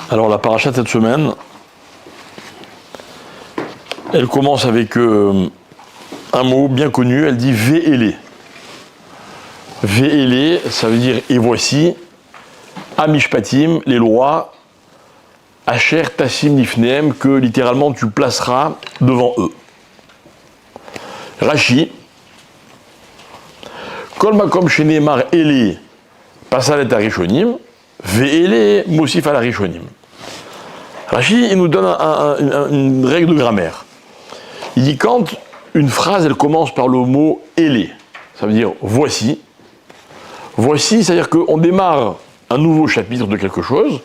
Alors la paracha de cette semaine, elle commence avec un mot bien connu, elle dit Ve'ele. Ve'ele, ça veut dire et voici, Amishpatim, les lois, Asher Tassim Nifneem, que littéralement tu placeras devant eux. Rashi, Kol Makom Shenemar Ele, Pasalet Arishonim, Ve'ele Mosif al Arishonim. Rashi, il nous donne une règle de grammaire. Il dit quand une phrase, elle commence par le mot « ele », ça veut dire « voici ». Voici, c'est-à-dire qu'on démarre un nouveau chapitre de quelque chose,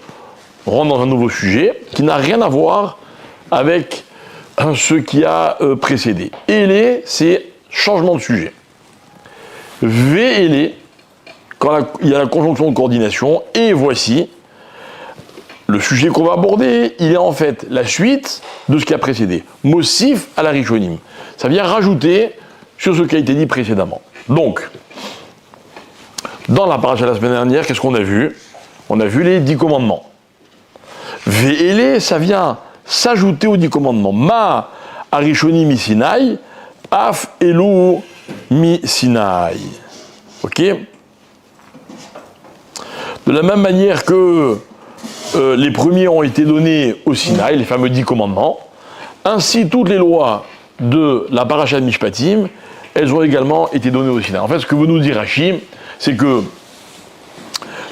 on rentre dans un nouveau sujet qui n'a rien à voir avec ce qui a précédé. « Ele », c'est changement de sujet. « Ve'ele », quand il y a la conjonction de coordination, « et voici », le sujet qu'on va aborder, il est en fait la suite de ce qui a précédé. Mosif à la Rishonim. Ça vient rajouter sur ce qui a été dit précédemment. Donc, dans la paracha de la semaine dernière, qu'est-ce qu'on a vu? On a vu les 10 commandements. Ve'ele, ça vient s'ajouter aux 10 commandements. Ma Arishonim mi Sinaï, Af Elu mi Sinaï. Ok? De la même manière que les premiers ont été donnés au Sinaï, les fameux 10 commandements. Ainsi, toutes les lois de la paracha de Mishpatim, elles ont également été données au Sinaï. En fait, ce que veut nous dire Rashi, c'est que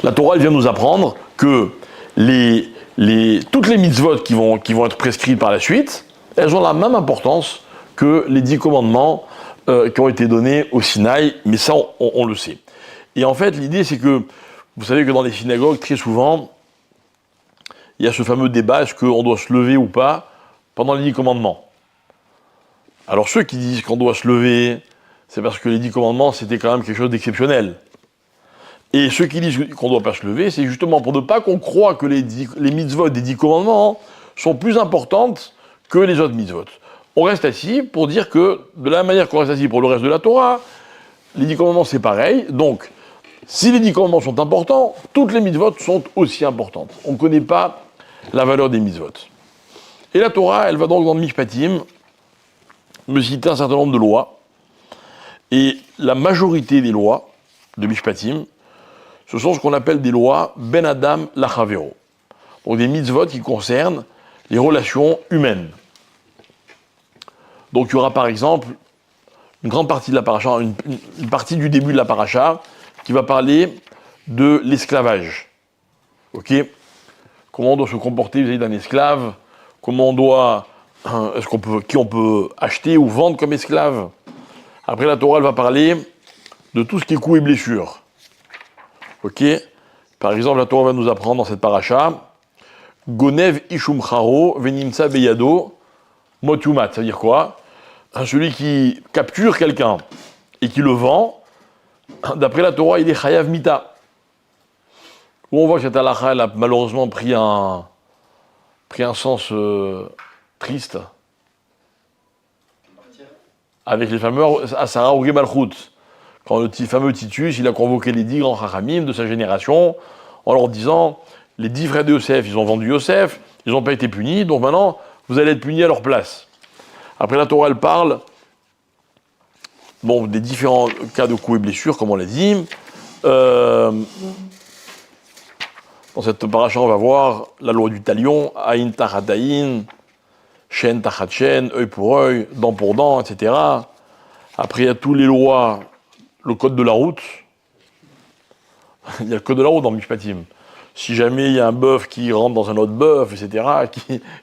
la Torah, elle vient nous apprendre que toutes les mitzvot qui vont être prescrites par la suite, elles ont la même importance que les 10 commandements qui ont été donnés au Sinaï, mais ça, on le sait. Et en fait, l'idée, c'est que, vous savez que dans les synagogues, très souvent, il y a ce fameux débat, est-ce qu'on doit se lever ou pas pendant les 10 commandements? Alors ceux qui disent qu'on doit se lever, c'est parce que les 10 commandements, c'était quand même quelque chose d'exceptionnel. Et ceux qui disent qu'on ne doit pas se lever, c'est justement pour ne pas qu'on croie que les mitzvot des 10 commandements sont plus importantes que les autres mitzvot. On reste assis pour dire que, de la même manière qu'on reste assis pour le reste de la Torah, les 10 commandements c'est pareil, donc si les 10 commandements sont importants, toutes les mitzvot sont aussi importantes. On ne connaît pas la valeur des mitzvot. Et la Torah, elle va donc dans le Mishpatim me citer un certain nombre de lois. Et la majorité des lois de Mishpatim, ce sont ce qu'on appelle des lois Ben Adam Lachavero. Donc des mitzvot qui concernent les relations humaines. Donc il y aura par exemple une grande partie de la paracha, une partie du début de la paracha, qui va parler de l'esclavage. Ok? Comment on doit se comporter vis-à-vis d'un esclave? Comment on doit, qui on peut acheter ou vendre comme esclave? Après, la Torah, elle va parler de tout ce qui est coups et blessures. Ok? Par exemple, la Torah va nous apprendre dans cette paracha, Gonev ishum charo venimtsa beyado motumat. Ça veut dire quoi? Celui qui capture quelqu'un et qui le vend, d'après la Torah, il est chayav mita. Où on voit que cette halakha, elle a malheureusement pris un sens triste. Avec les fameux Asara Ogé Malchut. Quand le fameux Titus, il a convoqué les 10 grands Chachamim de sa génération, en leur disant, les 10 frères de Yosef, ils ont vendu Yosef, ils n'ont pas été punis, donc maintenant, vous allez être punis à leur place. Après la Torah, elle parle des différents cas de coups et blessures, comme on l'a dit. Dans cette paracha, on va voir la loi du talion, Aïn tachat aïn, Shen tachat shen, œil pour œil, dent pour dent, etc. Après, il y a toutes les lois, le code de la route. Il y a le code de la route dans Mishpatim. Si jamais il y a un bœuf qui rentre dans un autre bœuf, etc.,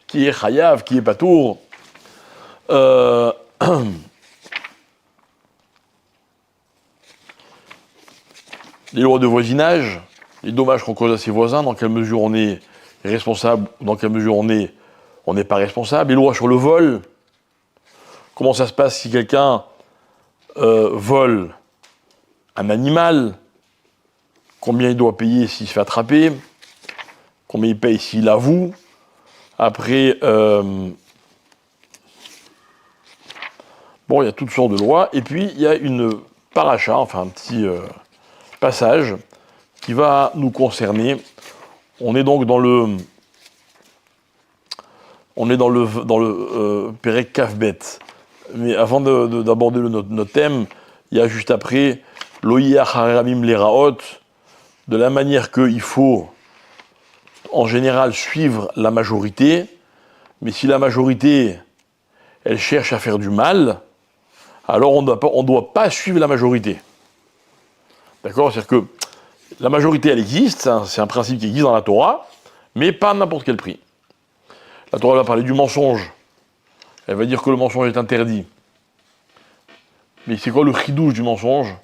qui est chayav, qui est patour. Les lois de voisinage, les dommages qu'on cause à ses voisins, dans quelle mesure on est responsable, dans quelle mesure on n'est pas responsable. Les lois sur le vol, comment ça se passe si quelqu'un vole un animal, combien il doit payer s'il se fait attraper, combien il paye s'il avoue. Après, il y a toutes sortes de lois. Et puis, il y a une paracha, enfin un petit passage qui va nous concerner. On est donc dans le On est dans le Perek Kafbet. Mais avant d'aborder notre thème, il y a juste après Loïa Haramim Leraot, de la manière qu'il faut en général suivre la majorité, mais si la majorité elle cherche à faire du mal, alors on ne doit pas suivre la majorité. D'accord? C'est-à-dire que la majorité elle existe, c'est un principe qui existe dans la Torah, mais pas à n'importe quel prix. La Torah va parler du mensonge. Elle va dire que le mensonge est interdit. Mais c'est quoi le chidouche du mensonge?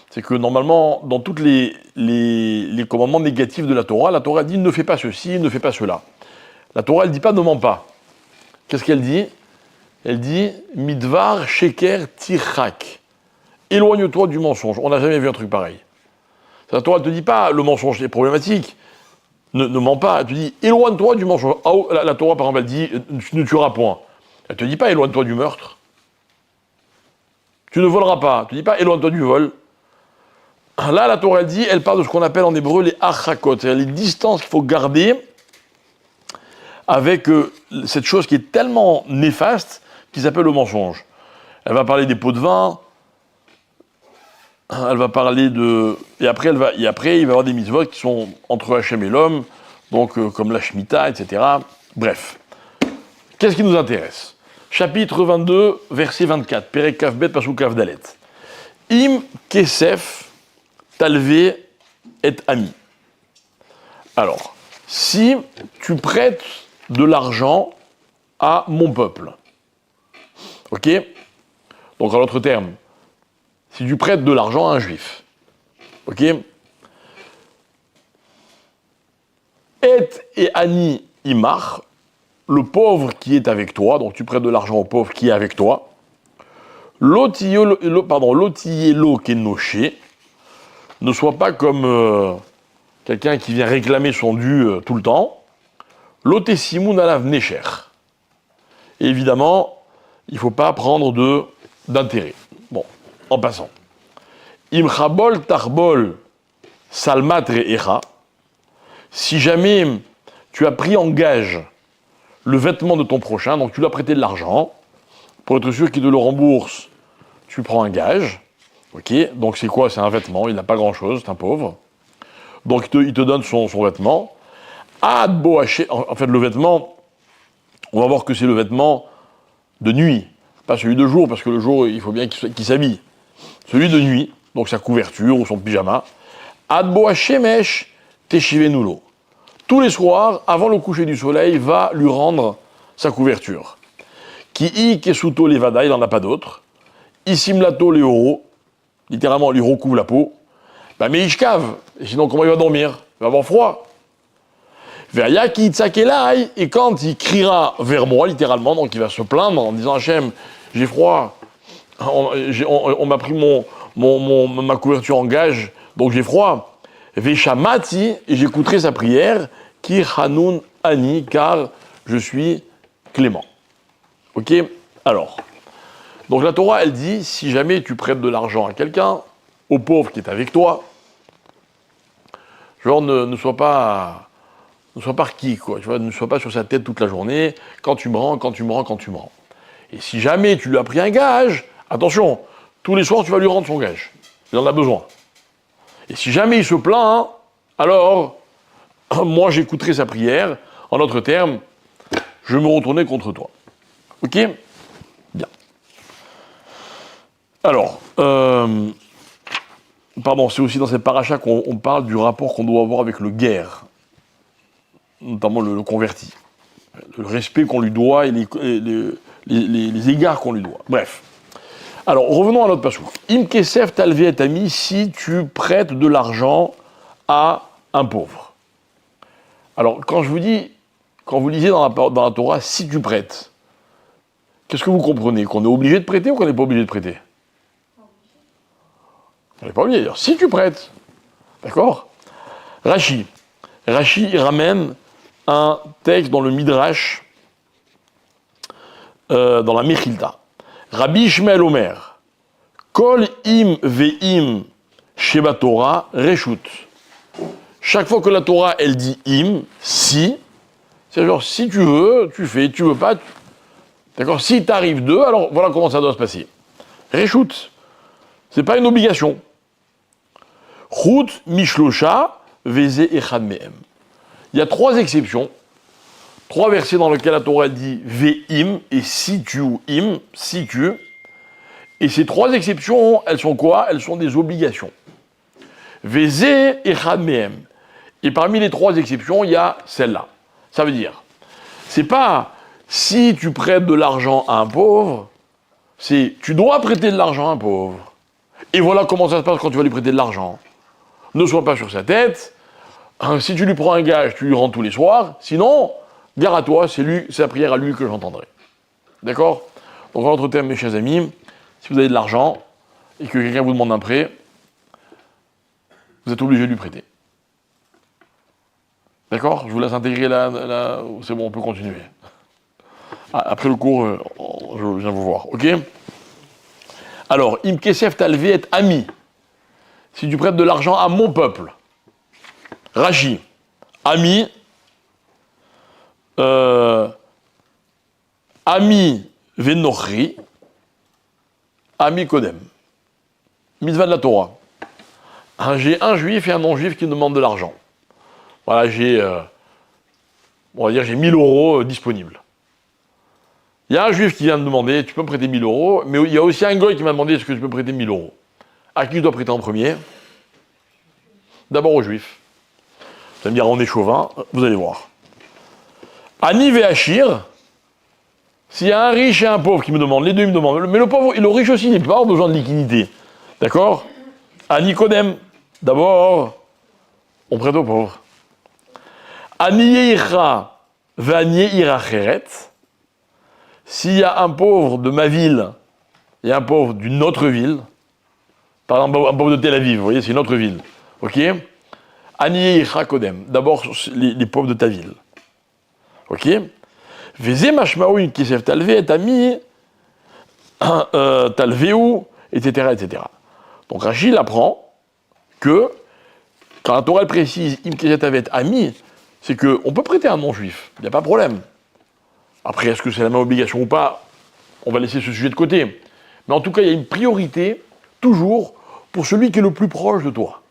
C'est que normalement, dans tous les commandements négatifs de la Torah dit ne fais pas ceci, ne fais pas cela. La Torah, elle dit pas ne mens pas. Qu'est-ce qu'elle dit? Elle dit midvar sheker tirchak. Éloigne-toi du mensonge. On n'a jamais vu un truc pareil. La Torah ne te dit pas le mensonge est problématique. Ne mens pas. Elle te dit éloigne-toi du mensonge. La Torah, par exemple, elle dit tu ne tueras point. Elle ne te dit pas éloigne-toi du meurtre. Tu ne voleras pas. Elle ne te dit pas éloigne-toi du vol. Là, la Torah dit, elle parle de ce qu'on appelle en hébreu les achakot, c'est-à-dire les distances qu'il faut garder avec cette chose qui est tellement néfaste qui s'appelle le mensonge. Elle va parler des pots de vin, elle va parler de... Et après, il va y avoir des mitzvot qui sont entre Hachem et l'homme, donc comme la Shemitah, etc. Bref. Qu'est-ce qui nous intéresse? Chapitre 22, verset 24, Perek Kafbet, Pasuk Kaf Dalet. Im kesef talvé et ami. Alors, si tu prêtes de l'argent à mon peuple, ok? Donc en d'autres termes, si tu prêtes de l'argent à un juif, ok? Et ani imar, le pauvre qui est avec toi, donc tu prêtes de l'argent au pauvre qui est avec toi, l'otiyelo kenoché, ne sois pas comme quelqu'un qui vient réclamer son dû tout le temps. L'otessimun alav necher. Et évidemment, il ne faut pas prendre d'intérêt. Bon, en passant. Imchabol tarbol salmatre echa. Si jamais tu as pris en gage le vêtement de ton prochain, donc tu lui as prêté de l'argent, pour être sûr qu'il te le rembourse, tu prends un gage. Ok, donc c'est quoi? C'est un vêtement, il n'a pas grand-chose, c'est un pauvre. Donc il te donne son vêtement. Ad boaché, en fait le vêtement, on va voir que c'est le vêtement de nuit, pas celui de jour, parce que le jour, il faut bien qu'il s'habille. Celui de nuit, donc sa couverture ou son pyjama. Ad boaché mesh teshivenulo. Tous les soirs, avant le coucher du soleil, va lui rendre sa couverture. Ki i kesuto levada, il n'en a pas d'autre. Isimlato leoro. Littéralement, lui recouvre la peau, mais il cave. Et sinon, comment il va dormir? Il va avoir froid. Veryaki itzakelai, et quand il criera vers moi, littéralement, donc il va se plaindre en disant Hachem, j'ai froid, on m'a pris ma couverture en gage, donc j'ai froid. Veshamati, et j'écouterai sa prière, ki hanun ani, car je suis clément. Ok? Alors. Donc la Torah, elle dit, si jamais tu prêtes de l'argent à quelqu'un, au pauvre qui est avec toi, genre ne sois pas requis, quoi, tu vois, ne sois pas sur sa tête toute la journée, quand tu me rends. Et si jamais tu lui as pris un gage, attention, tous les soirs tu vas lui rendre son gage, il en a besoin. Et si jamais il se plaint, alors, moi j'écouterai sa prière, en d'autres termes, je me retournerai contre toi. Ok? Bien. Alors, c'est aussi dans cette paracha qu'on parle du rapport qu'on doit avoir avec le guerre, notamment le converti, le respect qu'on lui doit et les égards qu'on lui doit. Bref. Alors, revenons à notre passage. Im kesef talvé et ami, si tu prêtes de l'argent à un pauvre. Alors, quand vous lisez dans la Torah, si tu prêtes, qu'est-ce que vous comprenez? Qu'on est obligé de prêter ou qu'on n'est pas obligé de prêter? On n'est pas obligé de dire, si tu prêtes. D'accord? Rashi, il ramène un texte dans le Midrash, dans la Mechilta. Rabbi Ishmael Omer, Kol im ve'im sheba Torah reshut. Chaque fois que la Torah, elle dit im, si, C'est genre, si tu veux, tu fais, tu veux pas. D'accord? Si t'arrives deux, alors voilà comment ça doit se passer. Réchoute. C'est pas une obligation. Chut, mishlosha, veze echad mehem. Il y a trois exceptions. Trois versets dans lesquels la Torah dit ve'im et si tu ou im, si tu. Et ces trois exceptions, elles sont quoi? Elles sont des obligations. Veze echad mehem. Et parmi les trois exceptions, il y a celle-là. Ça veut dire, c'est pas si tu prêtes de l'argent à un pauvre, c'est tu dois prêter de l'argent à un pauvre. Et voilà comment ça se passe quand tu vas lui prêter de l'argent. Ne sois pas sur sa tête. Si tu lui prends un gage, tu lui rends tous les soirs. Sinon, gare à toi, c'est la prière à lui que j'entendrai. D'accord? Donc, en d'autres termes, mes chers amis, si vous avez de l'argent et que quelqu'un vous demande un prêt, vous êtes obligé de lui prêter. D'accord? Je vous laisse intégrer là. C'est bon, on peut continuer. Après le cours, je viens vous voir. Ok? Alors, im kesef talvé est ami. Si tu prêtes de l'argent à mon peuple, Rashi, ami, ami venochri, ami kodem. Mitzvah de la Torah. J'ai un juif et un non-juif qui me demandent de l'argent. Voilà, on va dire, j'ai 1000 euros disponibles. Il y a un juif qui vient me demander, tu peux me prêter 1000 euros, mais il y a aussi un goy qui m'a demandé, est-ce que tu peux me prêter 1000 euros? À qui je dois prêter en premier? D'abord au juif. Vous allez me dire, on est chauvin, vous allez voir. Ani Véachir, s'il y a un riche et un pauvre qui me demandent, les deux ils me demandent, mais le pauvre, le riche aussi, il n'a pas besoin de liquidité. D'accord? Ani Kodem, d'abord, on prête au pauvre. Ani Yeira, Vanier Iracheret, s'il y a un pauvre de ma ville et un pauvre d'une autre ville, par exemple un pauvre de Tel Aviv, vous voyez, c'est une autre ville, ok? Aniye Kodem, d'abord les pauvres de ta ville, ok? Veze mashmaou kisef talvé et ami talvéou, etc., etc. Donc Rachid apprend que quand la Torah précise im kisef talvé et ami, c'est qu'on peut prêter à un non-juif, il n'y a pas de problème. Après, est-ce que c'est la même obligation ou pas? On va laisser ce sujet de côté. Mais en tout cas, il y a une priorité, toujours, pour celui qui est le plus proche de toi.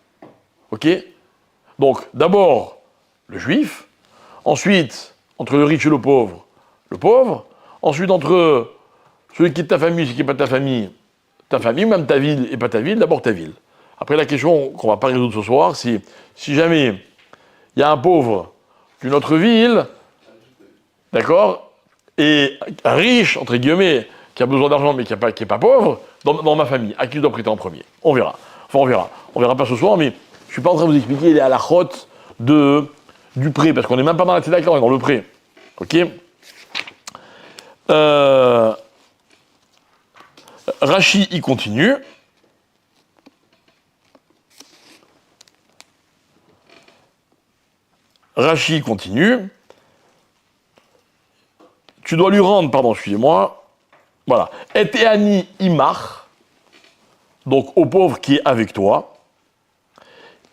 Ok? Donc, d'abord, le juif. Ensuite, entre le riche et le pauvre. Ensuite, entre celui qui est de ta famille et celui qui n'est pas de ta famille, même ta ville et pas ta ville, d'abord ta ville. Après, la question qu'on ne va pas résoudre ce soir, c'est si jamais il y a un pauvre d'une autre ville, d'accord? Et un riche, entre guillemets, qui a besoin d'argent mais qui n'est pas pauvre, dans ma famille, à qui je dois prêter en premier? On verra. Enfin, on verra. On verra pas ce soir, mais je ne suis pas en train de vous expliquer les halachot du prêt, parce qu'on n'est même pas dans la tzedaka, on est dans le prêt. Ok? Rashi, il continue. Tu dois lui rendre, pardon, excusez-moi. Voilà. Eteani imar, donc au pauvre qui est avec toi.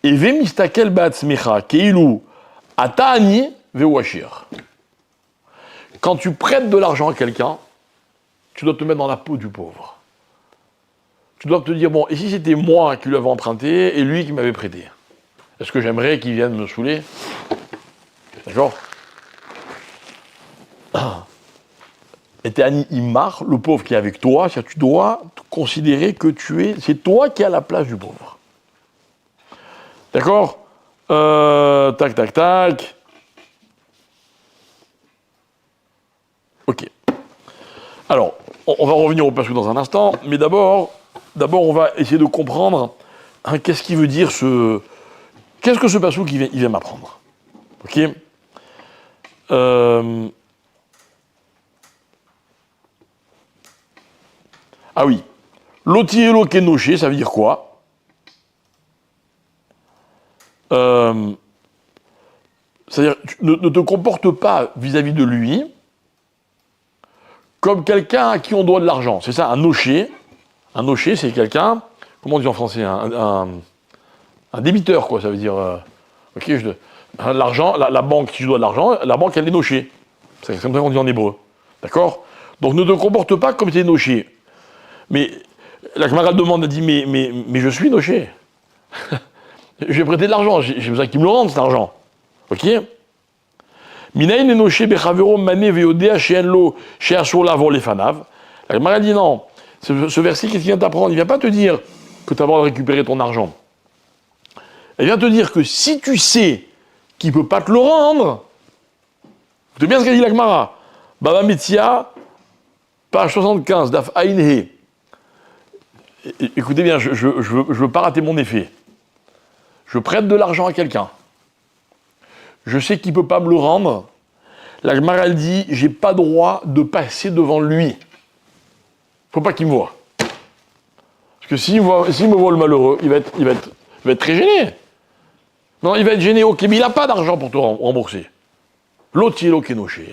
Et vemistakel batzmecha keilu atani vewashir. Quand tu prêtes de l'argent à quelqu'un, tu dois te mettre dans la peau du pauvre. Tu dois te dire, bon, et si c'était moi qui lui avais emprunté et lui qui m'avait prêté? Est-ce que j'aimerais qu'il vienne me saouler? D'accord? Et t'es Annie Imar, le pauvre qui est avec toi, c'est-à-dire tu dois considérer que c'est toi qui es à la place du pauvre. D'accord? Tac. Ok. Alors, on va revenir au passage dans un instant, mais d'abord, on va essayer de comprendre qu'est-ce qu'il veut dire qu'est-ce que ce passage il vient m'apprendre. Ok? Ah oui. Lotielo kenoché, ça veut dire quoi? C'est-à-dire, ne te comporte pas vis-à-vis de lui comme quelqu'un à qui on doit de l'argent. C'est ça, un noché. Un noché, c'est quelqu'un, comment on dit en français, un débiteur, quoi, ça veut dire. Ok, L'argent, la banque, si je dois de l'argent, la banque, elle est nochée. C'est comme ça qu'on dit en hébreu. D'accord? Donc ne te comporte pas comme tu es noché. Mais la camarade demande, elle dit, mais je suis noché. Je vais prêter de l'argent, j'ai besoin qu'il me le rende cet argent. Ok? Minaïn est noché bechavero mané veodea she'enlo she'asur lavor lefanav. La camarade dit non. Ce verset, qu'est-ce qu'il vient t'apprendre? Il ne vient pas te dire que tu as le droit de récupérer ton argent. Elle vient te dire que si tu sais qu'il ne peut pas te le rendre, écoutez bien ce qu'a dit la Gemara. Baba Metzia, page 75, Daf Ain He. Écoutez bien, je veux pas rater mon effet. Je prête de l'argent à quelqu'un. Je sais qu'il ne peut pas me le rendre. La Gemara, elle dit, j'ai pas droit de passer devant lui. Faut pas qu'il me voie. Parce que s'il me voit le malheureux, il va être très gêné. Non, il va être gêné, ok, mais il n'a pas d'argent pour te rembourser. L'autre, il est ok noché.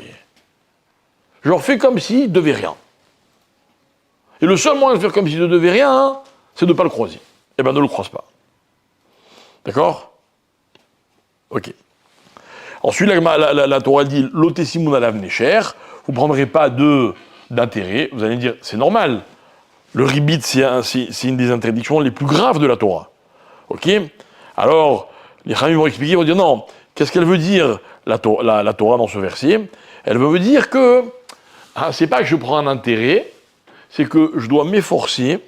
Je refais comme s'il devait rien. Et le seul moyen de faire comme s'il ne devait rien, hein, c'est de ne pas le croiser. Eh bien, ne le croise pas. D'accord? Ok. Ensuite, la Torah dit l'otesimoun alav necher, vous ne prendrez pas d'intérêt. Vous allez me dire, c'est normal. Le ribit, c'est une des interdictions les plus graves de la Torah. Ok? Alors, les Khamim vont expliquer, ils vont dire non, qu'est-ce qu'elle veut dire, la Torah dans ce verset? Elle veut dire que, c'est pas que je prends un intérêt, c'est que je dois m'efforcer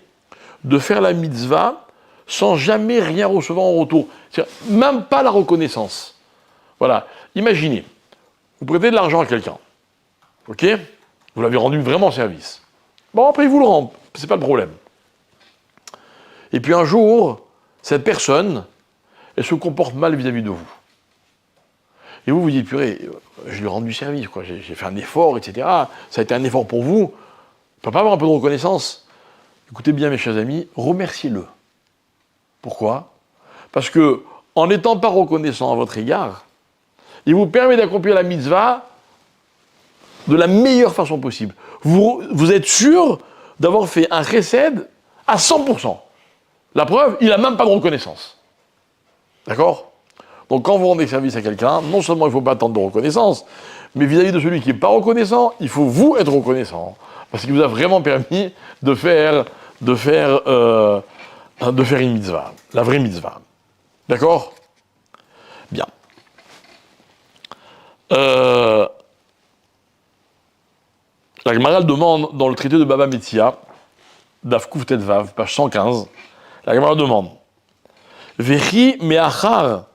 de faire la mitzvah sans jamais rien recevoir en retour. C'est-à-dire, même pas la reconnaissance. Voilà. Imaginez, vous prêtez de l'argent à quelqu'un. Ok? Vous l'avez rendu vraiment service. Bon, après, il vous le rend. C'est pas le problème. Et puis un jour, cette personne, elle se comporte mal vis-à-vis de vous. Et vous vous dites, purée, je lui ai rendu service, quoi. J'ai fait un effort, etc. Ça a été un effort pour vous. On ne peut pas avoir un peu de reconnaissance. Écoutez bien, mes chers amis, remerciez-le. Pourquoi? Parce que, en n'étant pas reconnaissant à votre égard, il vous permet d'accomplir la mitzvah de la meilleure façon possible. Vous êtes sûr d'avoir fait un chesed à 100%. La preuve, il n'a même pas de reconnaissance. D'accord? Donc quand vous rendez service à quelqu'un, non seulement il ne faut pas attendre de reconnaissance, mais vis-à-vis de celui qui n'est pas reconnaissant, il faut vous être reconnaissant. Parce qu'il vous a vraiment permis de faire une mitzvah, la vraie mitzvah. D'accord? Bien. La Gemara demande, dans le traité de Baba Metzia, Daf Kuf Tetvav, page 115, la Gemara demande Vechi me'achar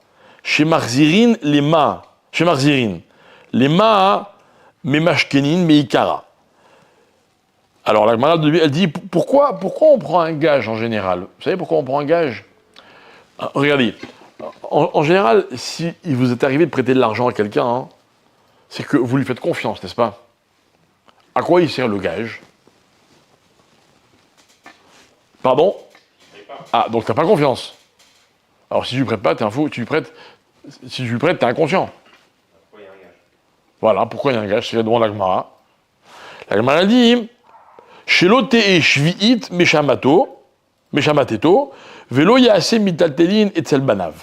shemarzirin lema, shemarzirin, lema memashkenin meikara. Alors la Gemara, elle dit pourquoi on prend un gage en général? Vous savez pourquoi on prend un gage? Regardez, en général, si il vous est arrivé de prêter de l'argent à quelqu'un, hein, c'est que vous lui faites confiance, n'est-ce pas? À quoi il sert le gage? Pardon? Ah, donc t'as pas confiance. Alors si tu lui prêtes pas, t'es un fou. Si tu lui prêtes, t'es inconscient. Pourquoi il y a un gage? Voilà, pourquoi il y a un gage? C'est devant la Gemara. La Gemara dit Shelo te'e shvi'it meshamateto, velo ya'ase mitaltelin etzel banav.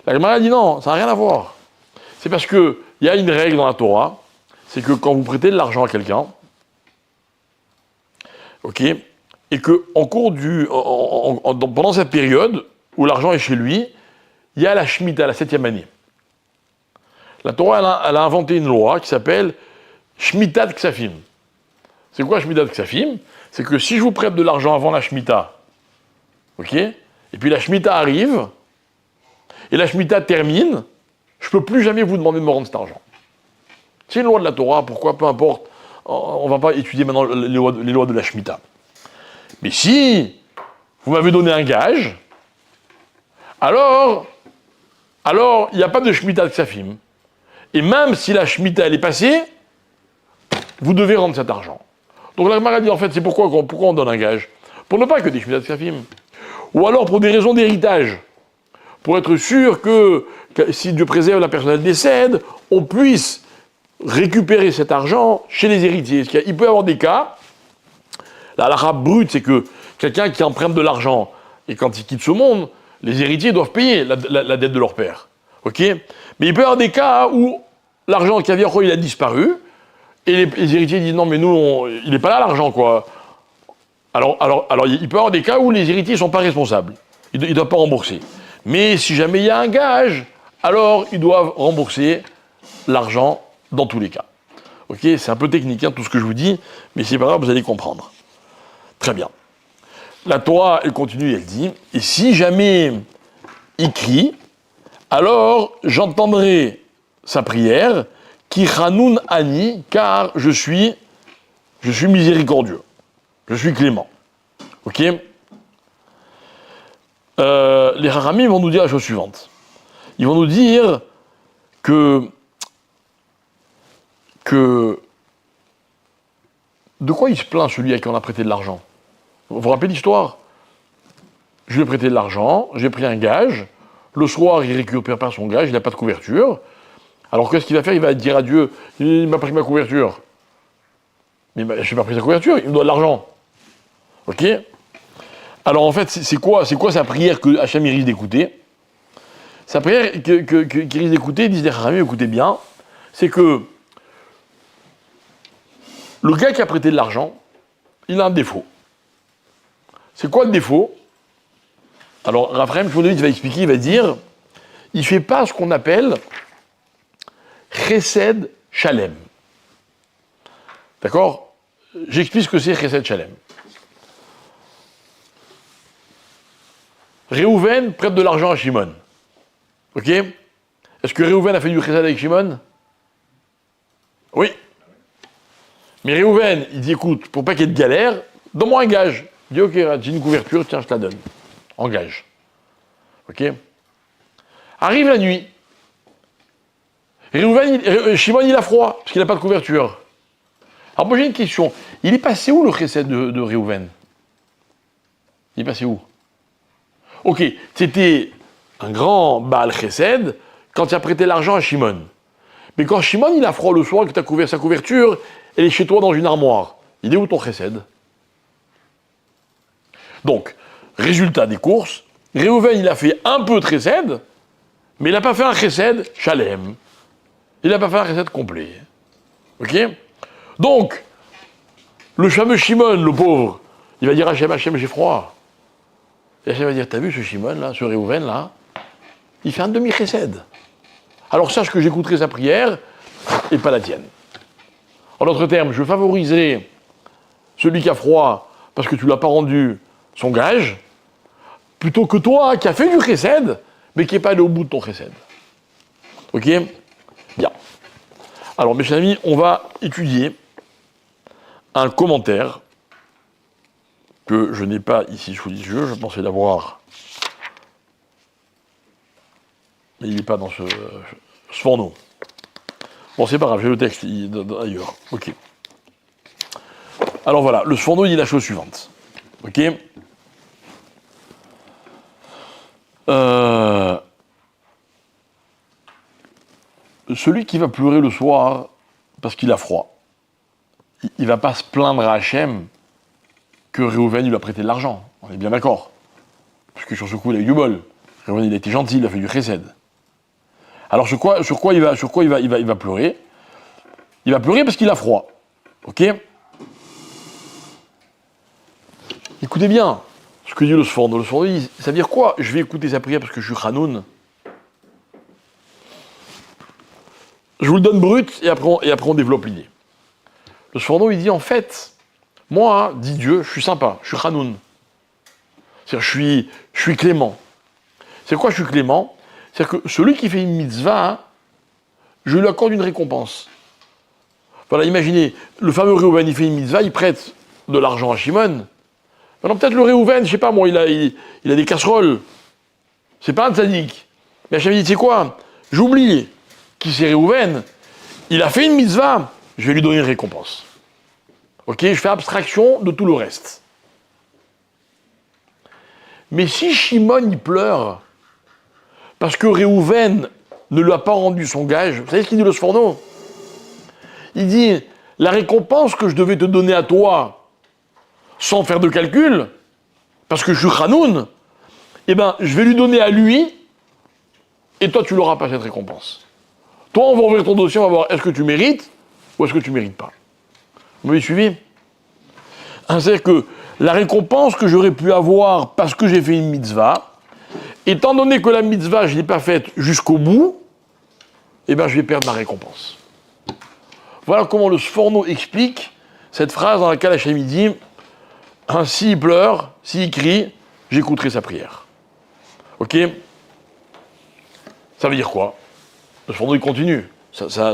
La Gemara dit non, ça n'a rien à voir. C'est parce qu'il y a une règle dans la Torah, c'est que quand vous prêtez de l'argent à quelqu'un, ok, et que en cours pendant cette période où l'argent est chez lui, il y a la Shemitah, la 7e année. La Torah, elle a inventé une loi qui s'appelle Shmitat Ksafim. C'est quoi Shmitat Ksafim? C'est que si je vous prête de l'argent avant la Shemitah, ok, et puis la Shemitah arrive, et la Shemitah termine, je ne peux plus jamais vous demander de me rendre cet argent. C'est une loi de la Torah, pourquoi? Peu importe. On ne va pas étudier maintenant les lois de la Shemitah. Mais si vous m'avez donné un gage, alors il n'y a pas de Shemitah de Ksafim. Et même si la Shemitah elle est passée, vous devez rendre cet argent. Donc la Gemara dit en fait, c'est pourquoi on donne un gage? Pour ne pas que des Shemitah de Ksafim. Ou alors pour des raisons d'héritage. Pour être sûr que si Dieu préserve, la personne elle décède, on puisse récupérer cet argent chez les héritiers. Il peut y avoir des cas, la halakha brute, c'est que quelqu'un qui emprunte de l'argent, et quand il quitte ce monde, les héritiers doivent payer la dette de leur père. Ok? Mais il peut y avoir des cas où l'argent qui avait il a disparu, et les héritiers disent non, mais nous, il n'est pas là l'argent, quoi. Alors, il peut y avoir des cas où les héritiers ne sont pas responsables. Ils ne doivent pas rembourser. Mais si jamais il y a un gage, alors ils doivent rembourser l'argent dans tous les cas. Ok? C'est un peu technique, hein, tout ce que je vous dis, mais c'est pas grave, vous allez comprendre. Très bien. La Torah, elle continue, elle dit, et si jamais il crie, alors j'entendrai sa prière, qui Hanoun Ani, car je suis miséricordieux, je suis clément. Ok? Les Haramim vont nous dire la chose suivante. Ils vont nous dire que de quoi il se plaint celui à qui on a prêté de l'argent? Vous vous rappelez l'histoire? Je lui ai prêté de l'argent, j'ai pris un gage, le soir il récupère pas son gage, il n'a pas de couverture. Alors qu'est-ce qu'il va faire? Il va dire à Dieu, il m'a pris ma couverture. Mais je n'ai pas pris sa couverture, il me doit de l'argent. Ok? Alors en fait, c'est quoi sa prière que Hachem risque d'écouter? Sa prière qu'il risque d'écouter, disent les Haramim, écoutez bien, c'est que le gars qui a prêté de l'argent, il a un défaut. C'est quoi le défaut? Alors Raphaël Shmulevitch va expliquer, il va dire, il ne fait pas ce qu'on appelle Chesed Shalem. D'accord? J'explique ce que c'est Chesed Shalem. Réhouven prête de l'argent à Shimon. Ok? Est-ce que Réhouven a fait du Chesed avec Shimon? Oui. Mais Réhouven, il dit, écoute, pour pas qu'il y ait de galère, donne-moi un gage. Il dit, ok, j'ai une couverture, tiens, je te la donne. En gage. Ok? Arrive la nuit. Réhouven, Shimon, il a froid, parce qu'il n'a pas de couverture. Alors moi j'ai une question. Il est passé où le chesed de Réhouven? Il est passé où? Ok, c'était un grand Baal chesed quand il a prêté l'argent à Shimon. Mais quand Shimon il a froid le soir, que tu as couvert sa couverture, elle est chez toi dans une armoire. Il est où ton chesed? Donc, résultat des courses, Réhouven il a fait un peu de chesed, mais il n'a pas fait un chesed shalem. Il n'a pas fait un chesed complet. Ok? Donc, le fameux Shimon, le pauvre, il va dire à Hachem, j'ai froid. Et Hachem va dire, t'as vu ce Shimon là, ce Réhouven là, il fait un demi-chesed. Alors sache que j'écouterai sa prière et pas la tienne. En d'autres termes, je favoriserai celui qui a froid parce que tu lui as pas rendu son gage, plutôt que toi qui as fait du chesed, mais qui n'est pas allé au bout de ton chesed. Ok? Bien. Alors mes chers amis, on va étudier un commentaire que je n'ai pas ici sous les yeux, je pensais l'avoir, mais il n'est pas dans ce fourneau. Bon, c'est pas grave, j'ai le texte ailleurs. Ok. Alors voilà, le fourneau dit la chose suivante. Ok. Celui qui va pleurer le soir parce qu'il a froid, il ne va pas se plaindre à Hachem que Réhouven lui a prêté de l'argent. On est bien d'accord. Parce que sur ce coup, il a eu du bol. Réhouven, il a été gentil, il a fait du chesed. Alors sur quoi il va pleurer? Il va pleurer parce qu'il a froid. Ok? Écoutez bien ce que dit le Sforno. Le Sforno dit, ça veut dire quoi? Je vais écouter sa prière parce que je suis Hanoun. Je vous le donne brut et après on développe l'idée. Le Sforno, il dit en fait, moi, dit Dieu, je suis sympa, je suis Hanoun. C'est-à-dire, je suis clément. C'est quoi, je suis clément? C'est-à-dire que celui qui fait une mitzvah, je lui accorde une récompense. Voilà, imaginez, le fameux Réhouven, il fait une mitzvah, il prête de l'argent à Shimon. Maintenant, peut-être le Réhouven, je sais pas moi, il a des casseroles. C'est pas un tzaddik. Mais Hachem dit, tu sais quoi? J'oublie qui c'est Réhouven. Il a fait une mitzvah, je vais lui donner une récompense. Ok, je fais abstraction de tout le reste. Mais si Shimon il pleure parce que Réhouven ne lui a pas rendu son gage, vous savez ce qu'il dit le Sforno? Il dit, la récompense que je devais te donner à toi, sans faire de calcul, parce que je suis Hanoun, eh ben, je vais lui donner à lui et toi, tu n'auras pas cette récompense. Toi, on va ouvrir ton dossier, on va voir est-ce que tu mérites ou est-ce que tu ne mérites pas. Vous m'avez suivi? C'est-à-dire que la récompense que j'aurais pu avoir parce que j'ai fait une mitzvah, étant donné que la mitzvah, je ne l'ai pas faite jusqu'au bout, eh bien, je vais perdre ma récompense. Voilà comment le Sforno explique cette phrase dans laquelle Hachem dit « S'il pleure, s'il crie, j'écouterai sa prière. » Ok? Ça veut dire quoi? Le Sforno, il continue sa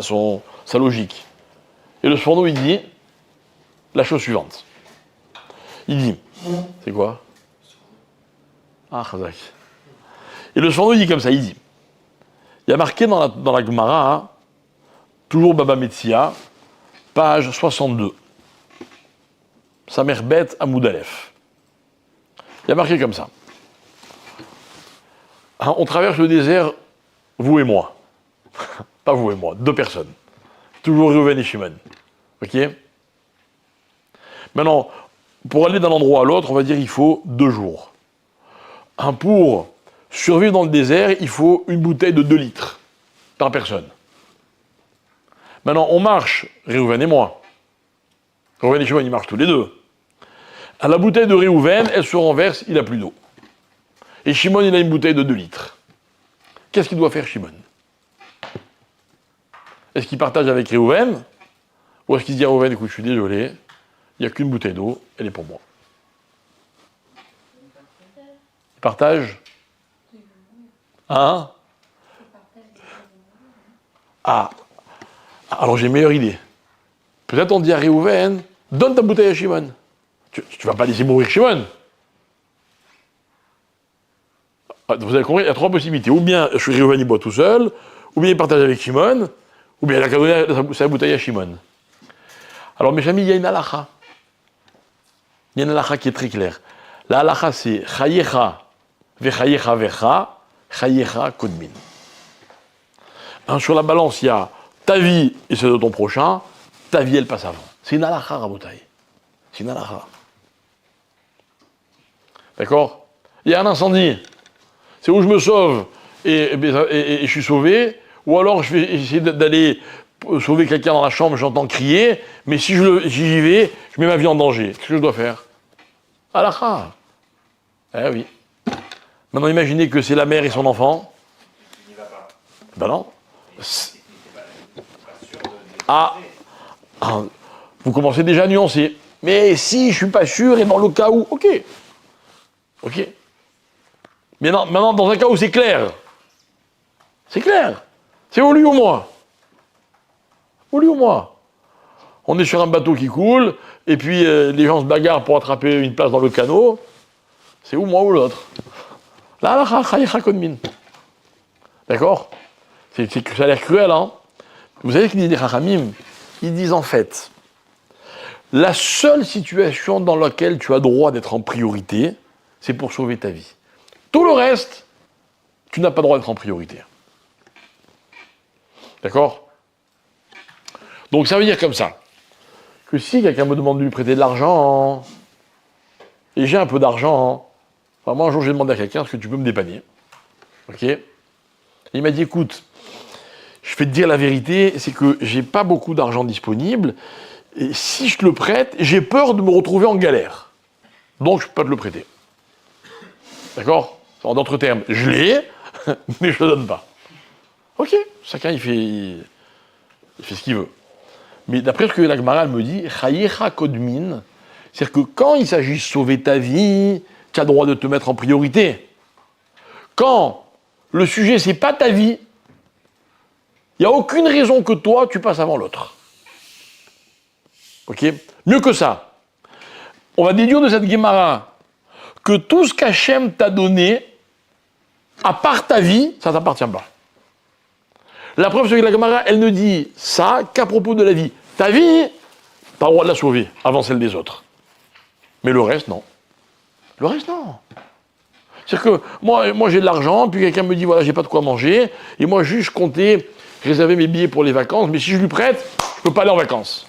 logique. Et le Sforno, il dit la chose suivante. Il dit, c'est quoi? Ah, Chazak. Et le Sforno, il dit comme ça, il dit, il y a marqué dans la Gemara, hein, toujours Baba Metzia, page 62. Samer Bet Amoud Aleph. Il y a marqué comme ça. Hein, on traverse le désert, vous et moi. Pas vous et moi, deux personnes. Toujours Reuven et Shimon. Ok? Maintenant, pour aller d'un endroit à l'autre, on va dire qu'il faut 2 jours. Pour survivre dans le désert, il faut une bouteille de 2 litres par personne. Maintenant, on marche, Reuven et moi. Reuven et Shimon, ils marchent tous les deux. À la bouteille de Reuven, elle se renverse, il n'a plus d'eau. Et Shimon, il a une bouteille de 2 litres. Qu'est-ce qu'il doit faire, Shimon? Est-ce qu'il partage avec Reuven? Ou est-ce qu'il se dit à Reuven, écoute, je suis désolé, il n'y a qu'une bouteille d'eau, elle est pour moi. Il partage? Hein? Ah, alors j'ai une meilleure idée. Peut-être on dit à Reuven, donne ta bouteille à Shimon. Tu ne vas pas laisser mourir Shimon. Vous avez compris, il y a 3 possibilités. Ou bien Reuven il boit tout seul, ou bien il partage avec Shimon, ou bien il a qu'à donner sa bouteille à Shimon. Alors mes amis, il y a une halakha. Il y a une halakha qui est très claire. La halakha c'est chayecha vechayecha vecha, chayecha kodmin. Sur la balance, il y a ta vie et celle de ton prochain, ta vie elle passe avant. C'est une halakha, Rabotai. C'est une halakha. D'accord? Il y a un incendie. C'est où je me sauve et je suis sauvé, ou alors je vais essayer d'aller sauver quelqu'un dans la chambre, j'entends crier, mais si j'y vais, je mets ma vie en danger. Qu'est-ce que je dois faire? Halakha. Eh oui. Maintenant, imaginez que c'est la mère et son enfant. Il n'y va pas. Ben non. Vous commencez déjà à nuancer. Mais si, je suis pas sûr, et dans le cas où, ok. Mais non, maintenant, dans un cas où c'est clair. C'est clair. C'est au lui ou moi. Au lui ou moi. On est sur un bateau qui coule, et puis les gens se bagarrent pour attraper une place dans le canot. C'est ou moi ou l'autre. Là, d'accord? Ça a l'air cruel, hein? Vous savez ce qu'ils disent les Chachamim? Ils disent en fait, la seule situation dans laquelle tu as droit d'être en priorité, c'est pour sauver ta vie. Tout le reste, tu n'as pas droit d'être en priorité. D'accord? Donc ça veut dire comme ça, que si quelqu'un me demande de lui prêter de l'argent, et j'ai un peu d'argent, enfin moi un jour j'ai demandé à quelqu'un, est-ce que tu peux me dépanner? Ok? Et il m'a dit, écoute, je vais te dire la vérité, c'est que j'ai pas beaucoup d'argent disponible, et si je te le prête, j'ai peur de me retrouver en galère. Donc je peux pas te le prêter. D'accord? En d'autres termes, je l'ai, mais je le donne pas. Ok, chacun il fait ce qu'il veut. Mais d'après ce que la Gemara me dit, chayecha kodmin, c'est-à-dire que quand il s'agit de sauver ta vie, tu as le droit de te mettre en priorité. Quand le sujet c'est pas ta vie, il n'y a aucune raison que toi tu passes avant l'autre. Ok? Mieux que ça, on va déduire de cette Gemara que tout ce qu'Hachem t'a donné, à part ta vie, ça ne t'appartient pas. La preuve, c'est que la Gemara, elle ne dit ça qu'à propos de la vie. Ta vie, tu as le droit de la sauver avant celle des autres. Mais le reste, non. Le reste, non. C'est-à-dire que moi j'ai de l'argent, puis quelqu'un me dit, voilà, j'ai pas de quoi manger, et moi, juste, je comptais réserver mes billets pour les vacances, mais si je lui prête, je peux pas aller en vacances.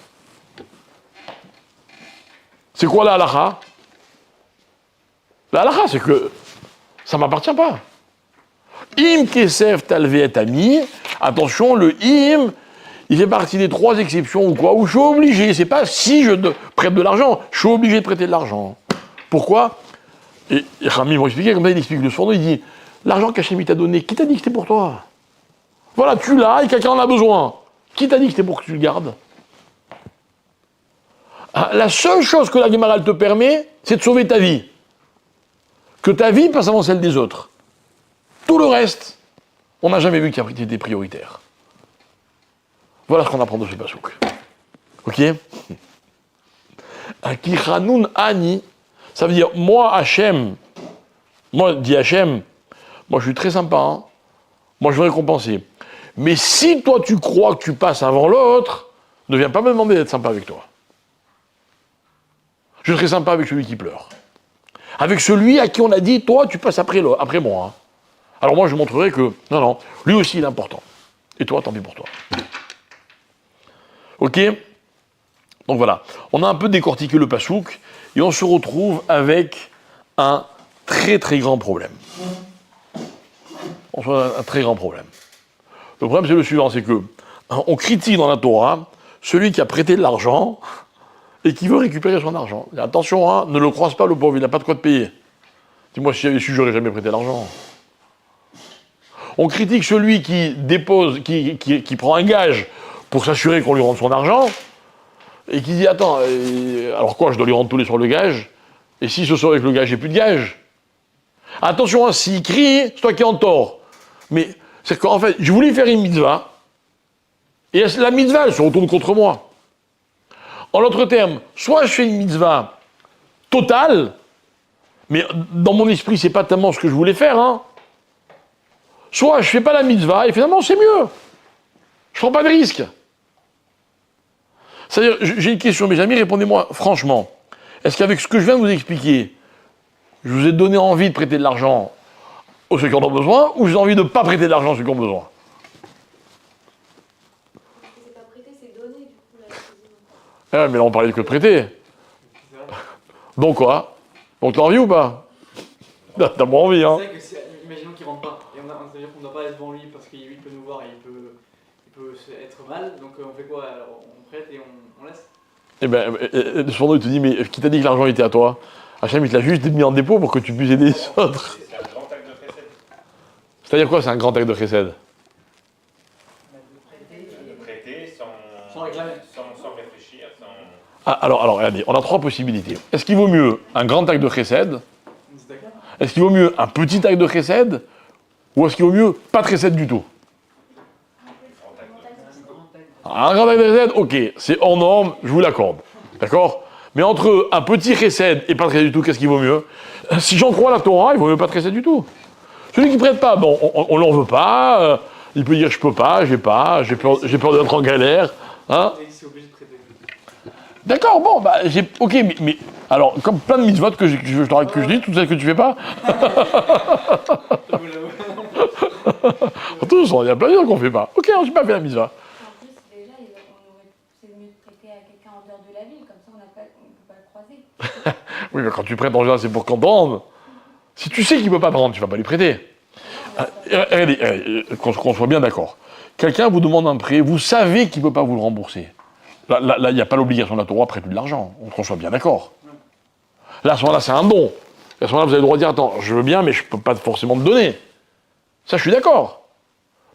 C'est quoi la halakha? La halakha, c'est que ça m'appartient pas. Im kesef talvé et ami. Attention, le im, il fait partie des 3 exceptions ou quoi, où je suis obligé. C'est pas si je prête de l'argent, je suis obligé de prêter de l'argent. Pourquoi? Et Rami m'a expliqué, comme ça il explique le Sforno, il dit, l'argent qu'Hachem t'a donné, qui t'a dit que c'était pour toi? Voilà, tu l'as et quelqu'un en a besoin. Qui t'a dit que c'était pour que tu le gardes? La seule chose que la Gemara te permet, c'est de sauver ta vie. Que ta vie passe avant celle des autres. Tout le reste, on n'a jamais vu qu'il y a été prioritaire. Voilà ce qu'on apprend de ce pasouk. Ok? Akichanun ani, ça veut dire, moi, Hachem, moi, dit Hachem, moi je suis très sympa, hein. Moi je veux récompenser. Mais si toi tu crois que tu passes avant l'autre, ne viens pas me demander d'être sympa avec toi. Je serai sympa avec celui qui pleure. Avec celui à qui on a dit, toi tu passes après moi. Hein. Alors moi je montrerai que, non, lui aussi il est important. Et toi, tant pis pour toi. Ok? Donc voilà, on a un peu décortiqué le pasouk, et on se retrouve avec un très très grand problème. On se retrouve avec un très grand problème. Le problème c'est le suivant, c'est que on critique dans la Torah celui qui a prêté de l'argent et qui veut récupérer son argent. Et attention, hein, ne le croise pas le pauvre, il n'a pas de quoi te payer. Dis-moi, si j'avais su, j'aurais jamais prêté l'argent. On critique celui qui dépose, qui prend un gage pour s'assurer qu'on lui rende son argent, et qui dit, attends, alors quoi, je dois lui rendre tous les soirs le gage, et si ce soir avec le gage, j'ai plus de gage? Attention, hein, s'il crie, c'est toi qui es en tort. Mais, c'est qu'en fait, je voulais faire une mitzvah, et la mitzvah, elle se retourne contre moi. En d'autres termes, soit je fais une mitzvah totale, mais dans mon esprit, c'est pas tellement ce que je voulais faire, hein. Soit je fais pas la mitzvah, et finalement, c'est mieux. Je prends pas de risque. C'est-à-dire, j'ai une question, mes amis, répondez-moi franchement. Est-ce qu'avec ce que je viens de vous expliquer, je vous ai donné envie de prêter de l'argent aux ceux qui en ont besoin, ou j'ai envie de ne pas prêter de l'argent à ceux qui ont besoin? C'est pas prêter, c'est donner, du coup, là, excusez-moi. Ah, mais là, on parlait que de prêter. Donc quoi? Donc t'as envie ou pas? T'as moins envie, hein? C'est vrai que imaginons qu'il rentre pas, et c'est-à-dire qu'on ne doit pas aller devant lui parce qu'il peut nous voir et il peut être mal, donc on fait quoi? Alors, on prête et on laisse? Eh ben, cependant, il te dit, mais qui t'a dit que l'argent était à toi? Hachem, il te l'a juste mis en dépôt pour que tu puisses aider les autres. C'est un grand acte de chesed. C'est-à-dire quoi, c'est un grand acte de chesed? De prêter Sans réclamer. sans réfléchir, sans... Ah, alors, regardez, on a 3 possibilités. Est-ce qu'il vaut mieux un grand acte de chesed? C'est d'accord? Est-ce qu'il vaut mieux un petit acte de chesed? Ou est-ce qu'il vaut mieux pas de chesed du tout? Un grand acte de chesed, ok, c'est hors norme, je vous l'accorde. D'accord? Mais entre un petit chesed et pas de chesed du tout, qu'est-ce qui vaut mieux? Si j'en crois la Torah, il vaut mieux pas de chesed du tout. Celui qui prête pas, bon, on l'en veut pas, il peut dire je peux pas, j'ai peur d'être en galère. Hein? Et c'est obligé de prêter. D'accord, bon, bah, ok, mais alors, comme plein de mitzvot que je dis, tout ça que tu fais pas. Attention, il y a plein de choses qu'on fait pas. Ok, on n'a pas fait la mitzvah. En plus, déjà, c'est mieux de prêter à quelqu'un en dehors de la ville, comme ça on ne peut pas le croiser. Oui, mais quand tu prêtes en général, c'est pour qu'on te rende. Si tu sais qu'il ne peut pas te rendre, tu ne vas pas lui prêter. Regardez, qu'on soit bien d'accord. Quelqu'un vous demande un prêt, vous savez qu'il ne peut pas vous le rembourser. Là, il n'y a pas l'obligation de la Torah, prêter de l'argent. Qu'on soit bien d'accord. Là, à ce moment-là, c'est un don. Et à ce moment-là, vous avez le droit de dire, attends, je veux bien, mais je ne peux pas forcément te donner. Ça, je suis d'accord.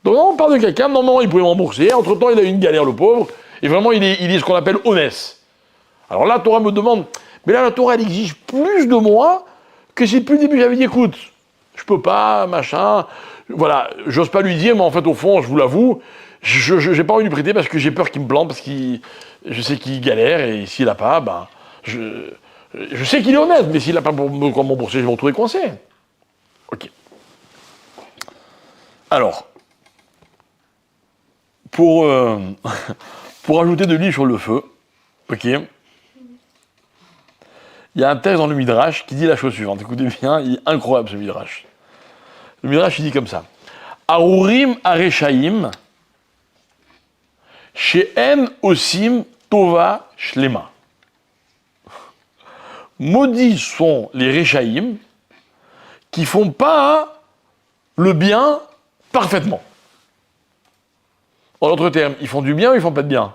Donc, on parle de quelqu'un, normalement, il pouvait me rembourser. Entre-temps, il a eu une galère, le pauvre. Et vraiment, il est ce qu'on appelle honnête. Alors là, la Torah me demande, mais là, la Torah, elle exige plus de moi que si depuis le début, j'avais dit, écoute, je peux pas, machin. Voilà, j'ose pas lui dire, mais en fait, au fond, je vous l'avoue, je n'ai pas envie de lui prêter parce que j'ai peur qu'il me plante, parce que je sais qu'il galère, et s'il n'a pas, ben, je sais qu'il est honnête, mais s'il n'a pas pour me rembourser, je vais me retrouver coincé. Ok. Alors, pour ajouter de l'huile sur le feu, ok, il y a un texte dans le Midrash qui dit la chose suivante. Écoutez bien, il est incroyable ce Midrash. Le Midrash, il dit comme ça. Arurim areshaim, she'en osim tova shlema. Maudits sont les Réchaïm qui font pas le bien parfaitement. En d'autres termes, ils font du bien ou ils font pas de bien?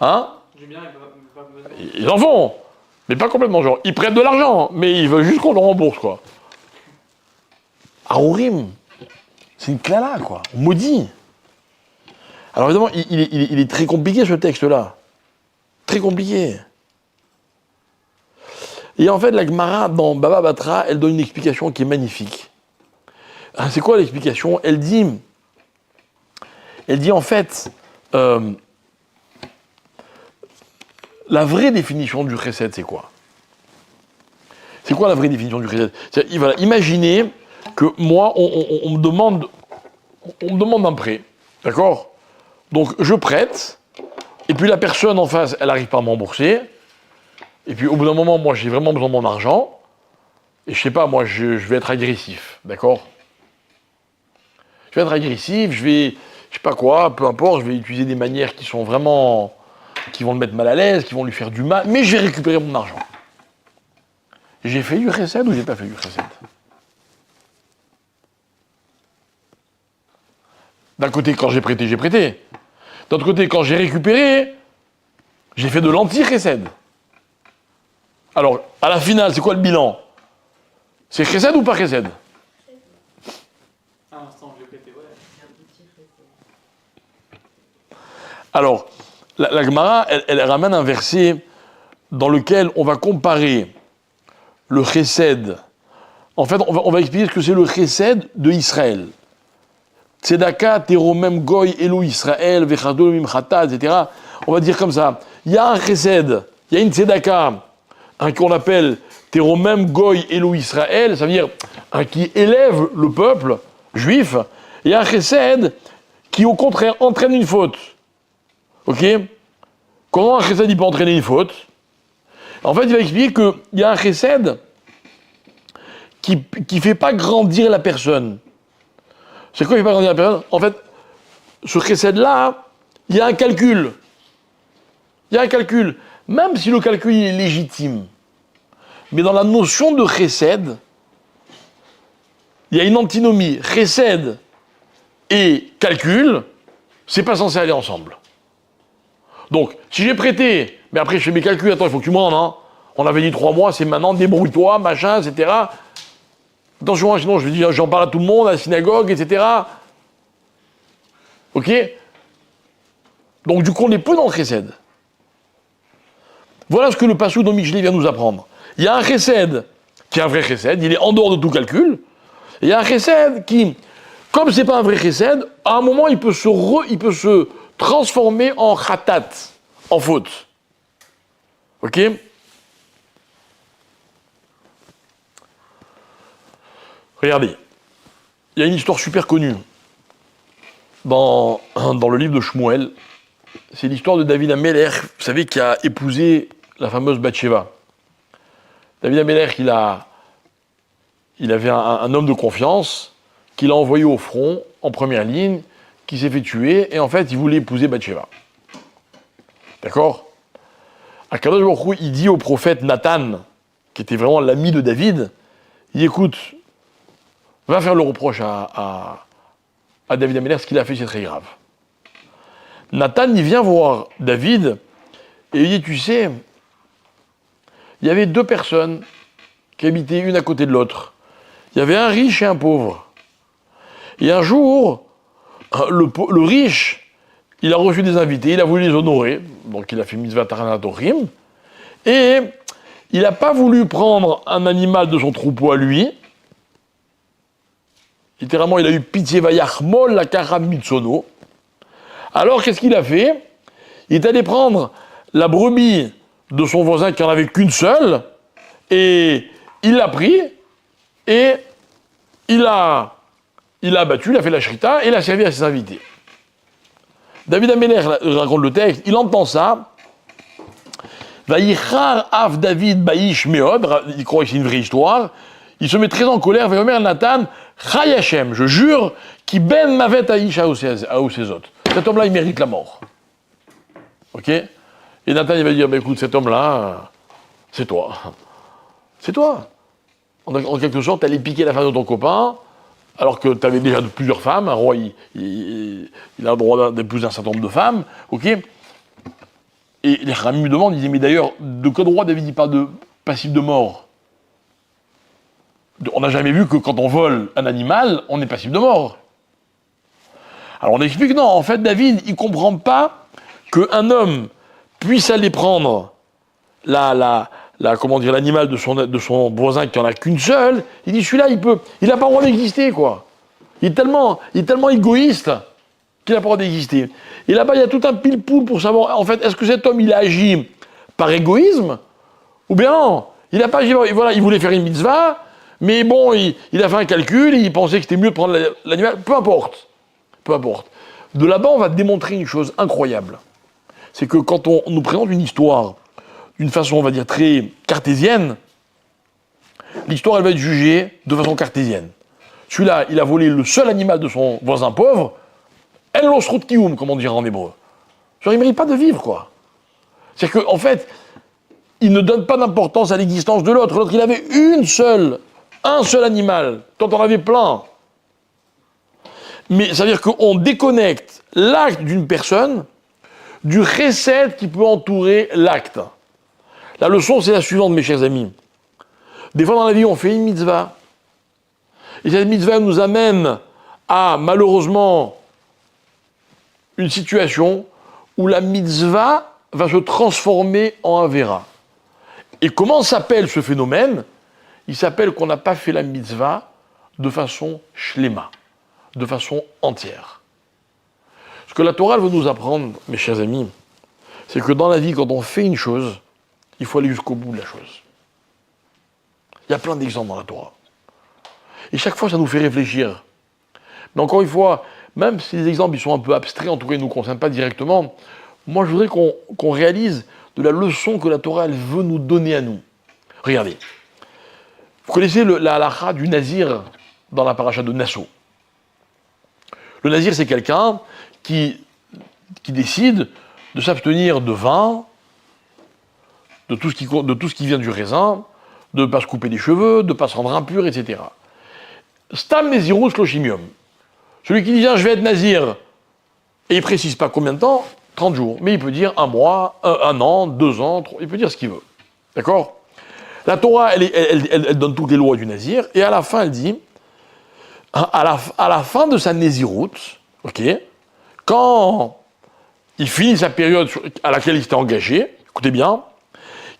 Hein? Du bien, pas besoin. Ils en font, mais pas complètement. Genre, ils prêtent de l'argent, mais ils veulent juste qu'on le rembourse, quoi. Aourim, c'est une clala, quoi. On maudit. Alors évidemment, il est très compliqué, ce texte-là. Très compliqué. Et en fait, la Gemara, dans Baba Batra, elle donne une explication qui est magnifique. C'est quoi l'explication? Elle dit en fait, la vraie définition du chesed, c'est quoi? C'est quoi la vraie définition du chesed? Voilà, imaginez que moi, on me demande un prêt, d'accord? Donc je prête, et puis la personne en face, elle n'arrive pas à me rembourser, et puis au bout d'un moment, moi j'ai vraiment besoin de mon argent, et je sais pas, moi je vais être agressif, d'accord? Je vais être agressif, je sais pas quoi, peu importe, je vais utiliser des manières qui sont vraiment, qui vont le mettre mal à l'aise, qui vont lui faire du mal, mais je vais récupérer mon argent. J'ai fait du chesed ou j'ai pas fait du chesed? D'un côté, quand j'ai prêté, j'ai prêté. D'autre côté, quand j'ai récupéré, j'ai fait de l'anti-chesed. Alors, à la finale, c'est quoi le bilan? C'est chesed ou pas chesed? À l'instant, je l'ai prêté, ouais. Alors, la Gemara, elle ramène un verset dans lequel on va comparer le chesed. En fait, on va expliquer ce que c'est le chesed de Israël. Tzedaka, teromem goy, elo Israël, vechadol mimchata, etc. On va dire comme ça. Il y a un chesed, il y a une tzedaka, qu'on appelle teromem goy, elo Israël, ça veut dire qui élève le peuple juif. Il y a un chesed qui, au contraire, entraîne une faute. Ok? Comment un chesed il peut entraîner une faute? En fait, il va expliquer qu'il y a un chesed qui ne fait pas grandir la personne. C'est quoi qui ne fait pas grandir la personne? En fait, ce chesed-là, il y a un calcul. Il y a un calcul. Même si le calcul il est légitime. Mais dans la notion de chesed, il y a une antinomie. Chesed et calcul, c'est pas censé aller ensemble. Donc, si j'ai prêté, mais après je fais mes calculs, attends, il faut que tu me rendes, hein. On avait dit 3 mois, c'est maintenant, débrouille-toi, machin, etc. Attention, sinon je dis, j'en parle à tout le monde, à la synagogue, etc. Ok? Donc du coup, on n'est plus dans le chesed. Voilà ce que le passou de Michelet vient nous apprendre. Il y a un chesed qui est un vrai chesed, il est en dehors de tout calcul. Et il y a un chesed qui, comme c'est pas un vrai chesed, à un moment il peut se transformer en khatat, en faute. Ok? Regardez, il y a une histoire super connue dans le livre de Shmuel. C'est l'histoire de David Améler, vous savez, qui a épousé la fameuse Bathsheba. David Améler, il avait un homme de confiance qu'il a envoyé au front, en première ligne, qui s'est fait tuer, et en fait, il voulait épouser Bathsheba. D'accord? Akadosh Baruch Hu, il dit au prophète Nathan, qui était vraiment l'ami de David, il dit, écoute, va faire le reproche à David Améler, ce qu'il a fait, c'est très grave. Nathan, il vient voir David, et il dit, tu sais, il y avait 2 personnes qui habitaient une à côté de l'autre. Il y avait un riche et un pauvre. Et un jour, le riche, il a reçu des invités, il a voulu les honorer, donc il a fait mitzvah taranatorim, et il n'a pas voulu prendre un animal de son troupeau à lui. Littéralement, il a eu pitié vayachmol la karam mitsono. Alors, qu'est-ce qu'il a fait? Il est allé prendre la brebis de son voisin qui n'en avait qu'une seule, et il l'a pris, et il l'a abattu, il a fait la shrita, et il a servi à ses invités. David Améler raconte le texte, il entend ça. Vayichar af David baïch meod, il croit que c'est une vraie histoire. Il se met très en colère, Vayomer Nathan, Chay Hashem, je jure, qui ben mavet aïch à ses autres. Cet homme-là, il mérite la mort. Ok? Et Nathan, il va dire, écoute, cet homme-là, c'est toi. C'est toi. En quelque sorte, t'allais piquer la femme de ton copain, alors que tu avais déjà plusieurs femmes, un roi, il a le droit d'épouser un certain nombre de femmes, ok. Et les Khamim me demandent, ils disent, mais d'ailleurs, de quel droit David dit pas de passible de mort? On n'a jamais vu que quand on vole un animal, on est passible de mort. Alors on explique, non, en fait, David, il comprend pas qu'un homme puisse aller prendre comment dire, l'animal de son voisin qui en a qu'une seule. Il dit, celui-là, il n'a pas le droit d'exister, quoi. Il est tellement égoïste qu'il n'a pas le droit d'exister. Et là-bas, il y a tout un pile-poule pour savoir, en fait, est-ce que cet homme, il a agi par égoïsme? Ou bien non, il n'a pas agi, voilà, il voulait faire une mitzvah, mais bon, il a fait un calcul, et il pensait que c'était mieux de prendre l'animal. Peu importe. Peu importe. De là-bas, on va démontrer une chose incroyable. C'est que quand on nous présente une histoire d'une façon, on va dire, très cartésienne, l'histoire, elle va être jugée de façon cartésienne. Celui-là, il a volé le seul animal de son voisin pauvre, el losrut kiyum, comme on dirait en hébreu. Genre, il ne mérite pas de vivre, quoi. C'est-à-dire qu'en fait, il ne donne pas d'importance à l'existence de l'autre. L'autre, il avait un seul animal. Toi, t'en avais plein. Mais ça veut dire qu'on déconnecte l'acte d'une personne du chesed qui peut entourer l'acte. La leçon, c'est la suivante, mes chers amis. Des fois dans la vie, on fait une mitzvah. Et cette mitzvah nous amène à, malheureusement, une situation où la mitzvah va se transformer en avera. Et comment s'appelle ce phénomène? Il s'appelle qu'on n'a pas fait la mitzvah de façon shlema, de façon entière. Ce que la Torah veut nous apprendre, mes chers amis, c'est que dans la vie, quand on fait une chose, il faut aller jusqu'au bout de la chose. Il y a plein d'exemples dans la Torah. Et chaque fois, ça nous fait réfléchir. Mais encore une fois, même si les exemples ils sont un peu abstraits, en tout cas, ils ne nous concernent pas directement, moi, je voudrais qu'on réalise de la leçon que la Torah elle veut nous donner à nous. Regardez. Vous connaissez la halakha du nazir dans la paracha de Nasso. Le nazir, c'est quelqu'un qui décide de s'abstenir de vin, de tout ce qui vient du raisin, de ne pas se couper les cheveux, de ne pas se rendre impur, etc. Stam Nezirus Loshimium. Celui qui dit, je vais être nazir, et il ne précise pas combien de temps, 30 jours. Mais il peut dire 1 mois, 1 an, 2 ans, 3, il peut dire ce qu'il veut. D'accord? La Torah, elle donne toutes les lois du nazir, et à la fin, elle dit, à la fin de sa nésiroute, ok, quand il finit sa période à laquelle il s'était engagé, écoutez bien,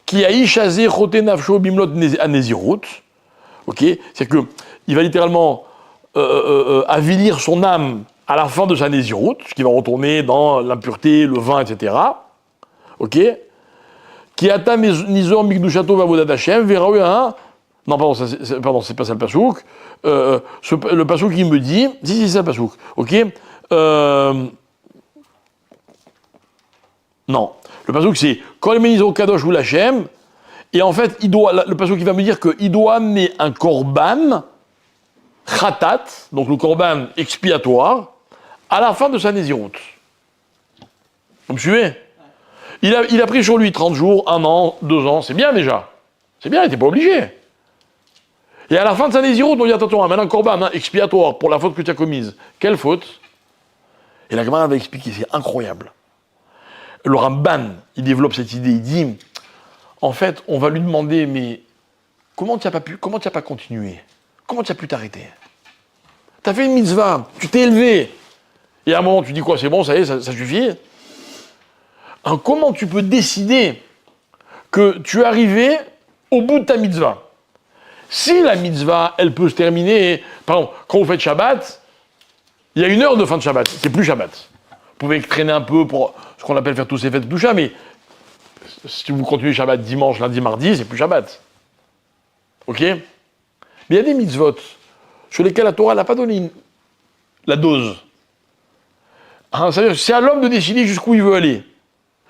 qui a ishazé chote nafsho bimlot à nésiroute, ok, c'est que il va littéralement avilir son âme à la fin de sa nésiroute, ce qui va retourner dans l'impureté, le vin, etc. Ok, qui atteint nizor mikdushato vavodat Hashem verra. Non, pardon, c'est pas ça le pasouk. Le pasouk qui me dit, si, c'est ça le pasouk. Ok. Non, le pasouk c'est Kol menizo kadosh ou l'Hashem. Et en fait, le pasouk qui va me dire qu'il doit amener un korban khatat, donc le korban expiatoire, à la fin de sa nésiroute. Vous me suivez? Il a pris sur lui 30 jours, 1 an, 2 ans, c'est bien déjà. C'est bien, il n'était pas obligé. Et à la fin de sa nésiroute, on dit attention, amène un korban expiatoire pour la faute que tu as commise. Quelle faute? Et la Gemara va expliquer, c'est incroyable. Le Ramban, il développe cette idée, il dit, en fait, on va lui demander, mais comment tu n'as pas continué? Comment tu as pu t'arrêter? Tu as fait une mitzvah, tu t'es élevé. Et à un moment, tu dis quoi? C'est bon, ça y est, ça suffit. Comment tu peux décider que tu es arrivé au bout de ta mitzvah? Si la mitzvah, elle peut se terminer, par exemple, quand vous faites Shabbat, il y a 1 heure de fin de Shabbat, c'est plus Shabbat. Vous pouvez traîner un peu pour ce qu'on appelle faire tous ces fêtes de Doucha, mais si vous continuez Shabbat dimanche, lundi, mardi, c'est plus Shabbat. Ok? Mais il y a des mitzvot sur lesquels la Torah n'a pas donné la dose. C'est-à-dire, c'est à l'homme de décider jusqu'où il veut aller.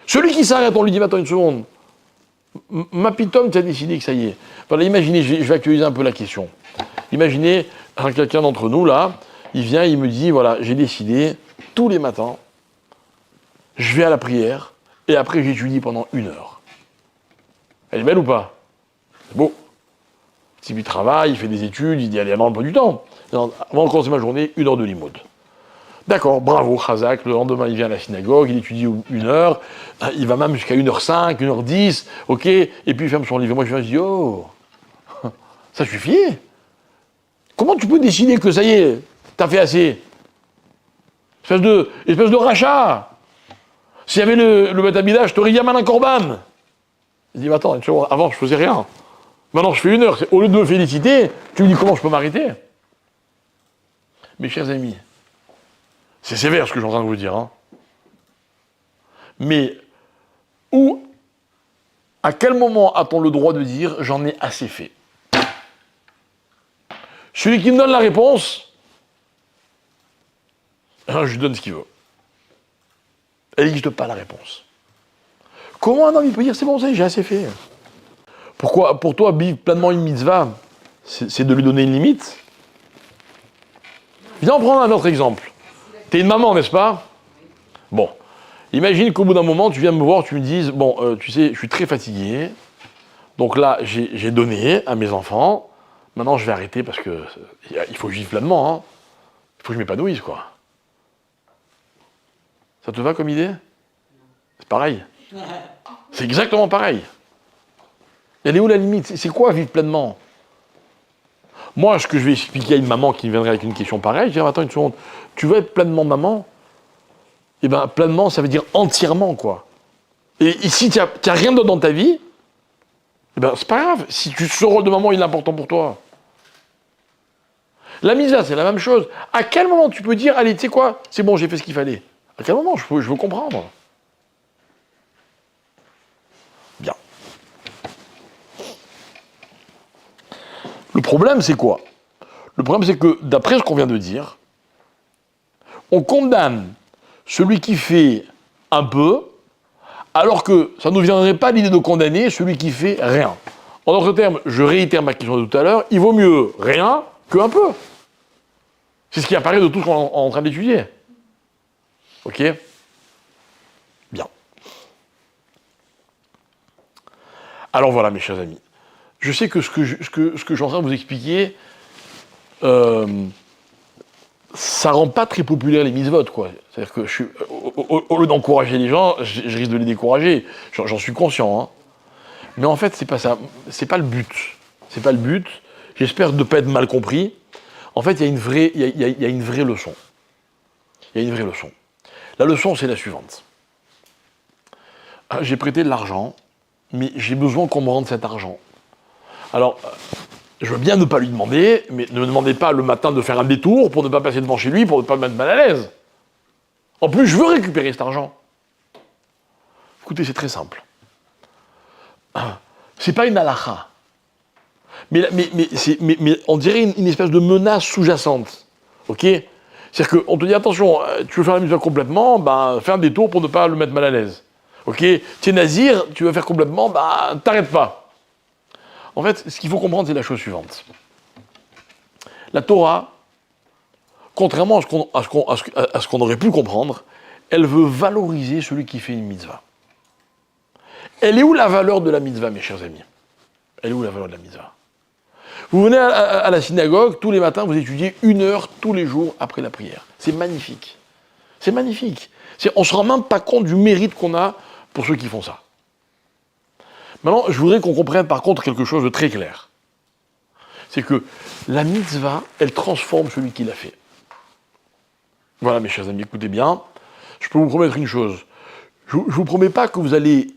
Celui qui s'arrête, on lui dit, attends une seconde, ma pitom, tu as décidé que ça y est. Voilà, imaginez, je vais actualiser un peu la question. Imaginez, quelqu'un d'entre nous, là, il vient, il me dit, voilà, j'ai décidé, tous les matins, je vais à la prière, et après j'étudie pendant 1 heure. Elle est belle ou pas? C'est beau. Si il travaille, il fait des études, il dit allez, dans le du temps. Avant de commencer ma journée, 1 heure de limoud. D'accord, bravo, Khazak. Le lendemain, il vient à la synagogue, il étudie 1 heure, il va même jusqu'à 1h05, 1h10, ok, et puis il ferme son livre. Et moi, je viens, je dis, oh, ça suffit. Comment tu peux décider que ça y est, t'as fait assez? Espèce de rachat. S'il y avait le Beth Amidash, je t'aurais dit Yaman un Korban. Il dit, attends, une seconde, avant je faisais rien. Maintenant je fais 1 heure. Au lieu de me féliciter, tu me dis comment je peux m'arrêter? Mes chers amis, c'est sévère ce que je suis en train de vous dire. Hein. Mais à quel moment a-t-on le droit de dire j'en ai assez fait? Celui qui me donne la réponse, je lui donne ce qu'il veut. Elle n'existe pas la réponse. Comment un homme il peut dire c'est bon, ça y est, j'ai assez fait? Pourquoi, pour toi, vivre pleinement une mitzvah, c'est de lui donner une limite? Viens en prendre un autre exemple. T'es une maman, n'est-ce pas? Bon. Imagine qu'au bout d'un moment, tu viens me voir, tu me dises, bon, tu sais, je suis très fatigué, donc là, j'ai donné à mes enfants, maintenant je vais arrêter parce que il faut que je vive pleinement, hein. Il faut que je m'épanouisse, quoi. Ça te va comme idée? C'est pareil. C'est exactement pareil. Elle est où la limite? C'est quoi vivre pleinement? Moi, ce que je vais expliquer à une maman qui viendrait avec une question pareille, je vais dire, attends une seconde, tu veux être pleinement maman? Eh bien, pleinement, ça veut dire entièrement, quoi. Et si tu n'as rien d'autre dans ta vie, eh ben, c'est pas grave. Si ce rôle de maman, il est important pour toi. La mitzvah, c'est la même chose. À quel moment tu peux dire, allez, tu sais quoi, c'est bon, j'ai fait ce qu'il fallait? À quel moment je veux comprendre? Bien. Le problème, c'est quoi? Le problème, c'est que, d'après ce qu'on vient de dire, on condamne celui qui fait un peu, alors que ça ne nous viendrait pas l'idée de condamner celui qui fait rien. En d'autres termes, je réitère ma question de tout à l'heure, il vaut mieux rien qu'un peu. C'est ce qui apparaît de tout ce qu'on est en train d'étudier. Ok? Bien. Alors voilà, mes chers amis. Je sais que ce que je suis en train de vous expliquer, ça rend pas très populaire les mitzvot, quoi. C'est-à-dire que au lieu d'encourager les gens, je risque de les décourager. J'en suis conscient, hein. Mais en fait, c'est pas ça. C'est pas le but. C'est pas le but. J'espère ne pas être mal compris. En fait, il y a une vraie leçon. Il y a une vraie leçon. La leçon, c'est la suivante. J'ai prêté de l'argent, mais j'ai besoin qu'on me rende cet argent. Alors, je veux bien ne pas lui demander, mais ne me demandez pas le matin de faire un détour pour ne pas passer devant chez lui, pour ne pas me mettre mal à l'aise. En plus, je veux récupérer cet argent. Écoutez, c'est très simple. C'est pas une halakha. Mais on dirait une espèce de menace sous-jacente. Ok? C'est-à-dire qu'on te dit, attention, tu veux faire la mitzvah complètement, ben, fais un détour pour ne pas le mettre mal à l'aise. Ok? Tu es nazir, tu veux faire complètement, ben, t'arrêtes pas. En fait, ce qu'il faut comprendre, c'est la chose suivante. La Torah, contrairement à ce qu'on aurait pu comprendre, elle veut valoriser celui qui fait une mitzvah. Elle est où la valeur de la mitzvah, mes chers amis? Elle est où la valeur de la mitzvah? Vous venez à la synagogue, tous les matins, vous étudiez 1 heure tous les jours après la prière. C'est magnifique. C'est magnifique. On ne se rend même pas compte du mérite qu'on a pour ceux qui font ça. Maintenant, je voudrais qu'on comprenne par contre quelque chose de très clair. C'est que la mitzvah, elle transforme celui qui l'a fait. Voilà, mes chers amis, écoutez bien. Je peux vous promettre une chose. Je ne vous promets pas que vous allez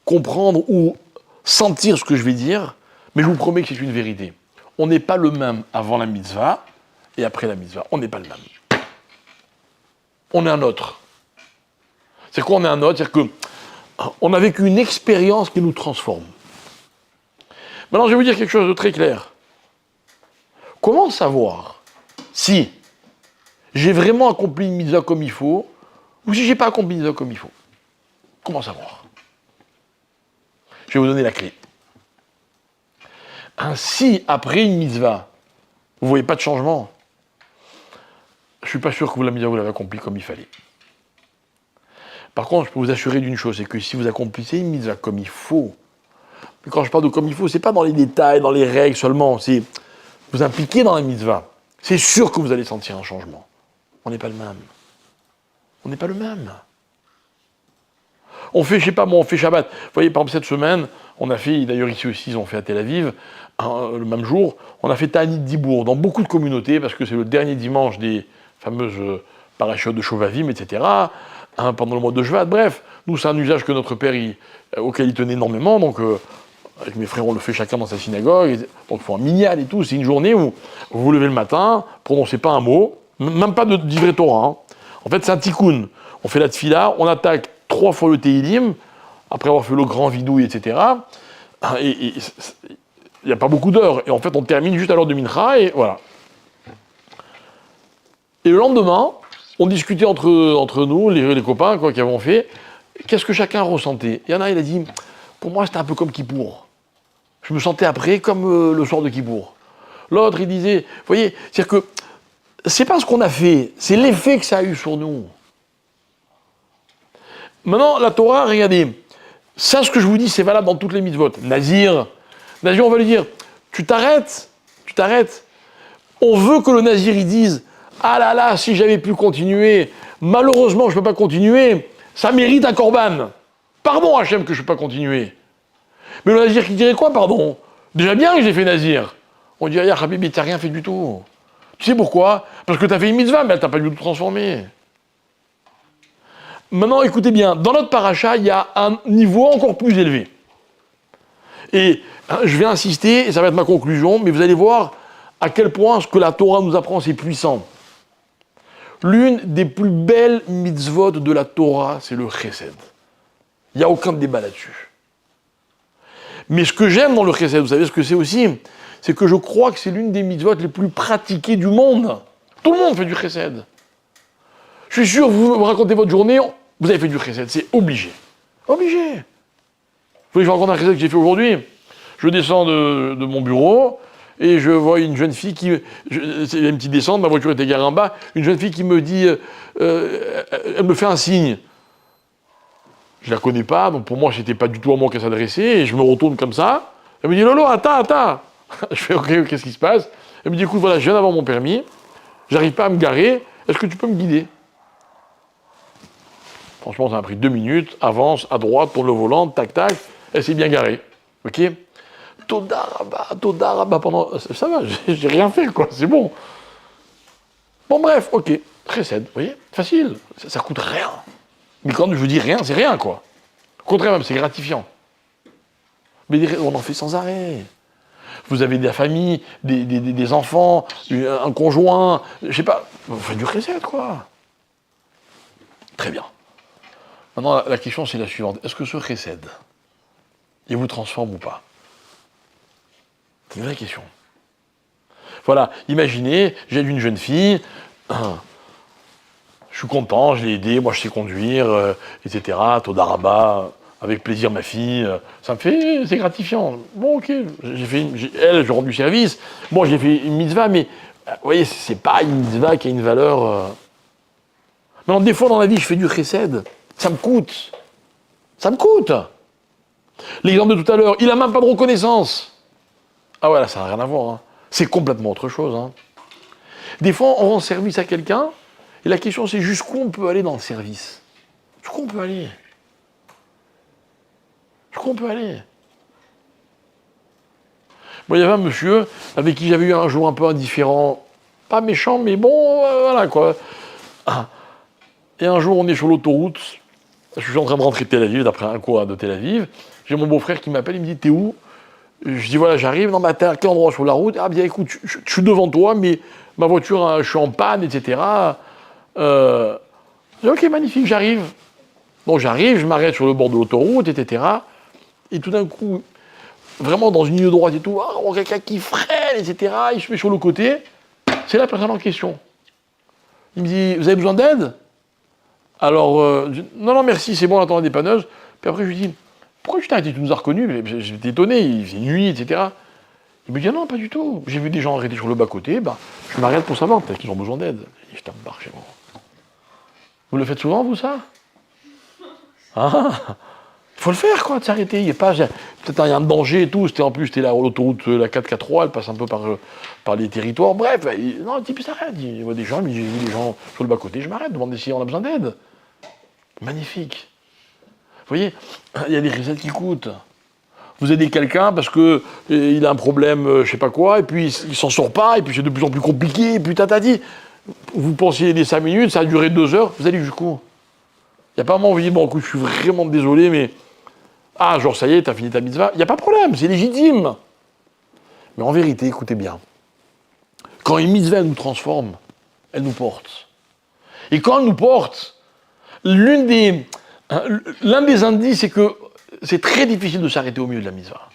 comprendre ou sentir ce que je vais dire, mais je vous promets que c'est une vérité. On n'est pas le même avant la mitzvah et après la mitzvah. On n'est pas le même. On est un autre. C'est quoi on est un autre? C'est-à-dire qu'on a vécu une expérience qui nous transforme. Maintenant, je vais vous dire quelque chose de très clair. Comment savoir si j'ai vraiment accompli une mitzvah comme il faut ou si je n'ai pas accompli une mitzvah comme il faut? Comment savoir? Je vais vous donner la clé. Si, après une mitzvah, vous ne voyez pas de changement, je ne suis pas sûr que la mitzvah, vous l'avez accomplie comme il fallait. Par contre, je peux vous assurer d'une chose, c'est que si vous accomplissez une mitzvah comme il faut, Et quand je parle de comme il faut, c'est pas dans les détails, dans les règles seulement, c'est vous impliquer dans la mitzvah. C'est sûr que vous allez sentir un changement. On n'est pas le même. On n'est pas le même. On fait, je sais pas, bon, on fait Shabbat. Vous voyez, par exemple, cette semaine, on a fait, d'ailleurs ici aussi, ils ont fait à Tel Aviv, le même jour, on a fait Ta'anit Dibour dans beaucoup de communautés, parce que c'est le dernier dimanche des fameuses parachutes de Shovavim, etc., pendant le mois de Shvat. Bref, nous, c'est un usage que notre père, auquel il tenait énormément, donc avec mes frères, on le fait chacun dans sa synagogue, donc il faut un minyan et tout, c'est une journée où vous vous levez le matin, prononcez pas un mot, même pas de d'ivret Torah. Hein. En fait, c'est un tikkun. On fait la tfila, on attaque 3 fois le Tehillim, après avoir fait le grand vidouille, etc. Et il n'y a pas beaucoup d'heures. Et en fait, on termine juste à l'heure de Mincha, et voilà. Et le lendemain, on discutait entre nous, les copains qui avons fait, qu'est-ce que chacun ressentait. Il y en a, il a dit, pour moi, c'était un peu comme Kippour. Je me sentais après comme le soir de Kippour. L'autre, il disait, vous voyez, c'est-à-dire que c'est pas ce qu'on a fait, c'est l'effet que ça a eu sur nous. Maintenant, la Torah, regardez, ça, ce que je vous dis, c'est valable dans toutes les mitzvot. Nazir, on va lui dire, tu t'arrêtes. On veut que le Nazir, il dise, ah là là, si j'avais pu continuer, malheureusement, je ne peux pas continuer, ça mérite un korban. Pardon, Hachem, que je ne peux pas continuer. Mais le Nazir qui dirait quoi, pardon? Déjà bien que j'ai fait Nazir. On dirait, ah, Habibi, t'as rien fait du tout. Tu sais pourquoi? Parce que t'as fait une mitzvah, mais elle t'a pas du tout transformé. Maintenant, écoutez bien, dans notre paracha, il y a un niveau encore plus élevé. Et je vais insister, et ça va être ma conclusion, mais vous allez voir à quel point ce que la Torah nous apprend, c'est puissant. L'une des plus belles mitzvot de la Torah, c'est le chesed. Il n'y a aucun débat là-dessus. Mais ce que j'aime dans le chesed, vous savez ce que c'est aussi? C'est que je crois que c'est l'une des mitzvot les plus pratiquées du monde. Tout le monde fait du chesed. Je suis sûr, vous racontez votre journée, vous avez fait du chesed, c'est obligé. Obligé. Vous voyez, je raconte un chesed que j'ai fait aujourd'hui. Je descends de mon bureau et je vois une jeune fille qui... Il y a une petite descente, ma voiture était garée en bas, une jeune fille qui me dit... elle me fait un signe. Je la connais pas, donc pour moi, c'était pas du tout à moi qu'elle s'adressait, et je me retourne comme ça. Elle me dit, Lolo, attends. Je fais, ok, qu'est-ce qui se passe? Elle me dit, écoute, voilà, je viens d'avoir mon permis, j'arrive pas à me garer, est-ce que tu peux me guider? Franchement, ça m'a pris 2 minutes, avance, à droite, tourne le volant, tac, elle s'est bien garée. Ok? Toda Rabba, pendant... Ça va, j'ai rien fait, quoi, c'est bon. Bon, bref, ok, chesed, vous voyez? Facile, ça coûte rien. Mais quand je vous dis rien, c'est rien, quoi. Au contraire même, c'est gratifiant. Mais on en fait sans arrêt. Vous avez de la famille, des enfants, un conjoint, je sais pas, vous faites du chesed, quoi. Très bien. Maintenant, la question, c'est la suivante. Est-ce que ce chesed, il vous transforme ou pas? C'est une vraie question. Voilà, imaginez, j'aide une jeune fille, je suis content, je l'ai aidée, moi je sais conduire, etc. Toda Rabba, avec plaisir ma fille, ça me fait, c'est gratifiant. Bon, ok, j'ai rendu service. Bon, j'ai fait une mitzvah, mais vous voyez, c'est pas une mitzvah qui a une valeur. Maintenant, des fois dans la vie, je fais du chesed, ça me coûte. Ça me coûte. L'exemple de tout à l'heure, il a même pas de reconnaissance. Ah ouais, là, ça n'a rien à voir. Hein. C'est complètement autre chose. Hein. Des fois, on rend service à quelqu'un, et la question, c'est jusqu'où on peut aller dans le service. Jusqu'où on peut aller. Jusqu'où on peut aller. Bon, il y avait un monsieur avec qui j'avais eu un jour un peu indifférent, pas méchant, mais bon, voilà quoi. Et un jour, on est sur l'autoroute, je suis en train de rentrer de Tel Aviv, d'après un cours de Tel Aviv, j'ai mon beau-frère qui m'appelle, il me dit, t'es où? Je dis, voilà, j'arrive, non, mais t'es à quel endroit sur la route? Ah bien, écoute, je suis devant toi, mais ma voiture, je suis en panne, etc. Je dis, ok, magnifique, j'arrive. Donc j'arrive, je m'arrête sur le bord de l'autoroute, etc. Et tout d'un coup, vraiment dans une ligne droite et tout, on voit quelqu'un qui freine, etc. Il se met sur le côté. C'est la personne en question. Il me dit, vous avez besoin d'aide? Alors, non, merci, c'est bon, on attend la dépanneuse. Puis après, je lui dis, pourquoi tu t'es arrêté? Tu nous as reconnus? J'étais étonné, il faisait nuit, etc. Il me dit, non, pas du tout. J'ai vu des gens arrêtés sur le bas-côté, je m'arrête pour savoir, peut-être qu'ils ont besoin d'aide. Et je tape barre chez moi. Vous le faites souvent, vous, ça? Ah, Il faut le faire, quoi, de s'arrêter. Il n'y a pas, peut-être il y a un danger et tout. En plus, c'était l'autoroute, la 443, elle passe un peu par les territoires. Bref, non, le type, il s'arrête. Il voit des gens, j'ai vu des gens sur le bas-côté, je m'arrête, demander si on a besoin d'aide. Magnifique. Vous voyez, il y a des recettes qui coûtent. Vous aidez quelqu'un parce qu'il a un problème, je sais pas quoi, et puis il s'en sort pas, et puis c'est de plus en plus compliqué, et puis tatati. Vous pensiez aider 5 minutes, ça a duré 2 heures, vous allez jusqu'où? Il n'y a pas un moment où vous dites, bon, écoute, je suis vraiment désolé, mais. Ah, genre, ça y est, t'as fini ta mitzvah. Il n'y a pas de problème, c'est légitime. Mais en vérité, écoutez bien. Quand une mitzvah nous transforme, elle nous porte. Et quand elle nous porte, l'un des indices, c'est que c'est très difficile de s'arrêter au milieu de la mitzvah.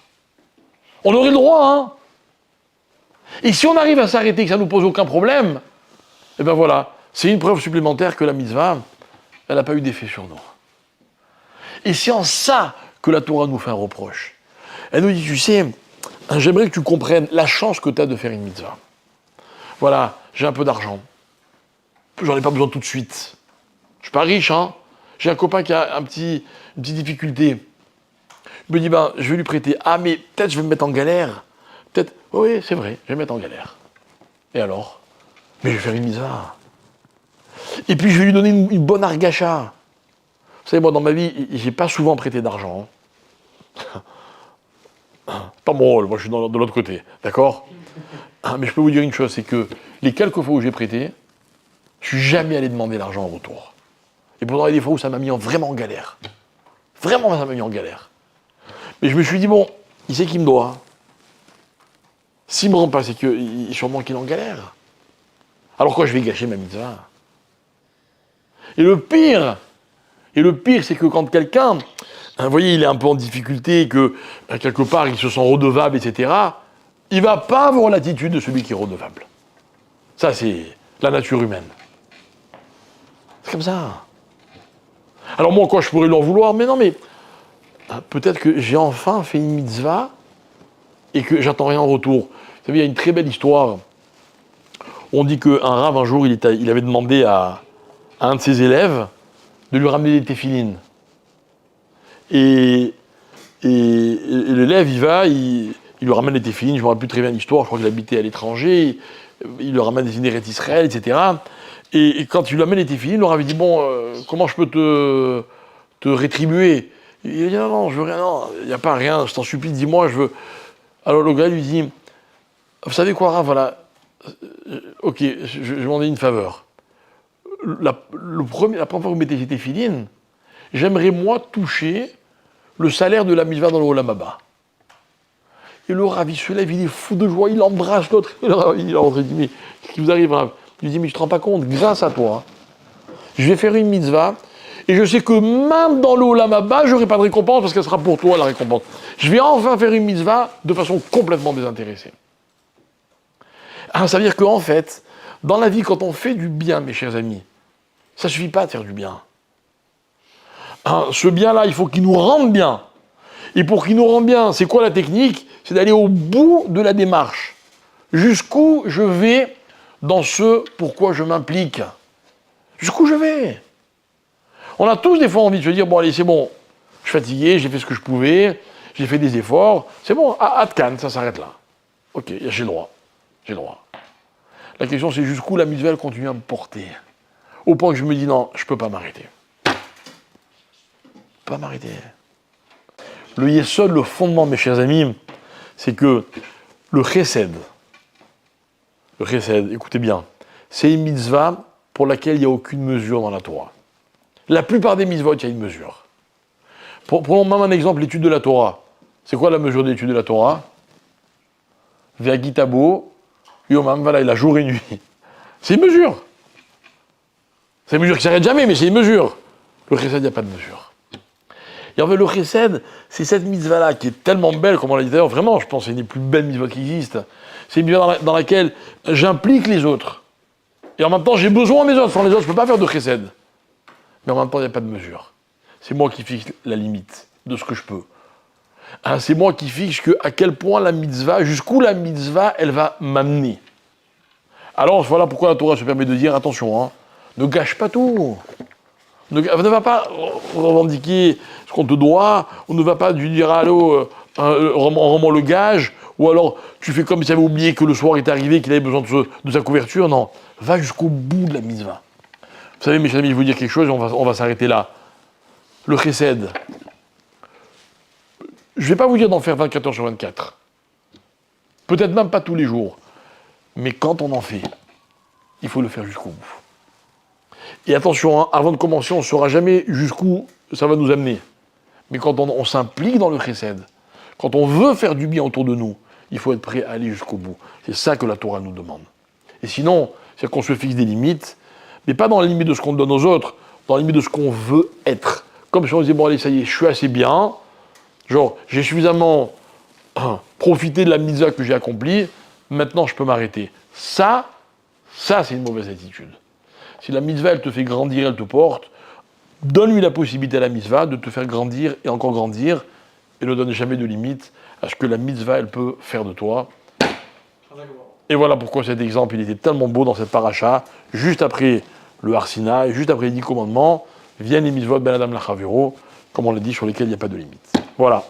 On aurait le droit, hein. Et si on arrive à s'arrêter et que ça ne nous pose aucun problème, eh bien voilà, c'est une preuve supplémentaire que la mitzvah, elle n'a pas eu d'effet sur nous. Et c'est en ça que la Torah nous fait un reproche. Elle nous dit, tu sais, j'aimerais que tu comprennes la chance que tu as de faire une mitzvah. Voilà, j'ai un peu d'argent. J'en ai pas besoin tout de suite. Je suis pas riche, hein. J'ai un copain qui a une petite difficulté. Il me dit, je vais lui prêter. Ah, mais peut-être je vais me mettre en galère. Peut-être, oui, c'est vrai, je vais me mettre en galère. Et alors? Mais je vais faire une mitzvah. Et puis je vais lui donner une bonne argacha. Vous savez, moi, dans ma vie, j'ai pas souvent prêté d'argent. Pas mon rôle, moi je suis de l'autre côté, d'accord? Mais je peux vous dire une chose, c'est que les quelques fois où j'ai prêté, je suis jamais allé demander l'argent en retour. Et pourtant, il y a des fois où ça m'a mis vraiment en galère. Vraiment, ça m'a mis en galère. Mais je me suis dit, bon, il sait qu'il me doit. S'il me rend pas, c'est sûrement qu'il est en galère. Alors quoi, je vais gâcher ma mitzvah? Et le pire, c'est que quand quelqu'un, vous voyez, il est un peu en difficulté, que quelque part, il se sent redevable, etc., il ne va pas avoir l'attitude de celui qui est redevable. Ça, c'est la nature humaine. C'est comme ça. Alors moi, quoi, je pourrais leur vouloir, mais non, mais peut-être que j'ai enfin fait une mitzvah et que j'attends rien en retour. Vous savez, il y a une très belle histoire. On dit qu'un rave, un jour, il avait demandé à un de ses élèves de lui ramener des téphilines. Et l'élève, il lui ramène les téphilines, je ne me rappelle plus très bien l'histoire, je crois qu'il habitait à l'étranger, il lui ramène des Eretz Israël, etc. Et quand il lui amène les téphilines, il leur avait dit, bon, comment je peux te rétribuer? Il a dit, non, je veux rien, non, il n'y a pas rien, je t'en supplie, dis-moi, je veux... Alors le gars lui dit, vous savez quoi, Rav, voilà, ok, je vais demander une faveur. La première fois que vous mettez ces téphilines, j'aimerais moi toucher le salaire de la mitzvah dans le Olam Haba. Et le Rav, il se lève, il est fou de joie, il embrasse l'autre. Il dit, mais qu'est-ce qui vous arrive, Rav? Il lui dit, mais tu te rends pas compte, grâce à toi, je vais faire une mitzvah, et je sais que même dans le Olam Haba, je n'aurai pas de récompense, parce qu'elle sera pour toi, la récompense. Je vais enfin faire une mitzvah de façon complètement désintéressée. Alors, ça veut dire qu'en fait, dans la vie, quand on fait du bien, mes chers amis, ça ne suffit pas de faire du bien. Ce bien-là, il faut qu'il nous rende bien. Et pour qu'il nous rende bien, c'est quoi la technique? C'est d'aller au bout de la démarche. Jusqu'où je vais dans ce pourquoi je m'implique. Jusqu'où je vais. On a tous des fois envie de se dire, bon allez, c'est bon, je suis fatigué, j'ai fait ce que je pouvais, j'ai fait des efforts, c'est bon, à Cannes, ça s'arrête là. Ok, j'ai le droit. La question, c'est jusqu'où la mitzvah continue à me porter. Au point que je me dis, non, je ne peux pas m'arrêter. Pas m'arrêter. Le yesod, le fondement, mes chers amis, c'est que le chesed, écoutez bien, c'est une mitzvah pour laquelle il n'y a aucune mesure dans la Torah. La plupart des mitzvot, il y a une mesure. Prenons même un exemple, l'étude de la Torah. C'est quoi la mesure de l'étude de la Torah? Ve'agitabo, yomam valayla, jour et nuit. C'est une mesure. C'est une mesure qui ne s'arrête jamais, mais c'est une mesure. Le chesed, il n'y a pas de mesure. Et en fait, le chesed, c'est cette mitzvah-là qui est tellement belle, comme on l'a dit d'ailleurs, vraiment, je pense que c'est une des plus belles mitzvahs qui existent. C'est une mitzvah dans laquelle j'implique les autres. Et en même temps, j'ai besoin des autres. Sans les autres, je ne peux pas faire de chesed. Mais en même temps, il n'y a pas de mesure. C'est moi qui fixe la limite de ce que je peux. C'est moi qui fixe à quel point la mitzvah, jusqu'où la mitzvah, elle va m'amener. Alors, voilà pourquoi la Torah se permet de dire, attention, ne gâche pas tout. Donc, ne va pas revendiquer ce qu'on te doit, on ne va pas lui dire allô, rends-moi le gage, ou alors tu fais comme si tu avais oublié que le soir est arrivé, qu'il avait besoin de sa couverture. Non, va jusqu'au bout de la mitzvah. Vous savez, mes chers amis, je vais vous dire quelque chose, on va s'arrêter là. Le chesed. Je ne vais pas vous dire d'en faire 24 heures sur 24. Peut-être même pas tous les jours. Mais quand on en fait, il faut le faire jusqu'au bout. Et attention, hein, avant de commencer, on ne saura jamais jusqu'où ça va nous amener. Mais quand on s'implique dans le chesed, quand on veut faire du bien autour de nous, il faut être prêt à aller jusqu'au bout. C'est ça que la Torah nous demande. Et sinon, c'est qu'on se fixe des limites, mais pas dans la limite de ce qu'on donne aux autres, dans la limite de ce qu'on veut être. Comme si on disait, bon allez, ça y est, je suis assez bien, genre, j'ai suffisamment profité de la mitzvah que j'ai accomplie, maintenant je peux m'arrêter. Ça, c'est une mauvaise attitude. Si la mitzvah, elle te fait grandir, elle te porte, donne-lui la possibilité à la mitzvah de te faire grandir et encore grandir, et ne donne jamais de limite à ce que la mitzvah, elle peut faire de toi. Et voilà pourquoi cet exemple, il était tellement beau dans cette paracha. Juste après le Har Sinaï, juste après les 10 commandements, viennent les mitzvot ben Adam lachavero, comme on l'a dit, sur lesquels il n'y a pas de limite. Voilà.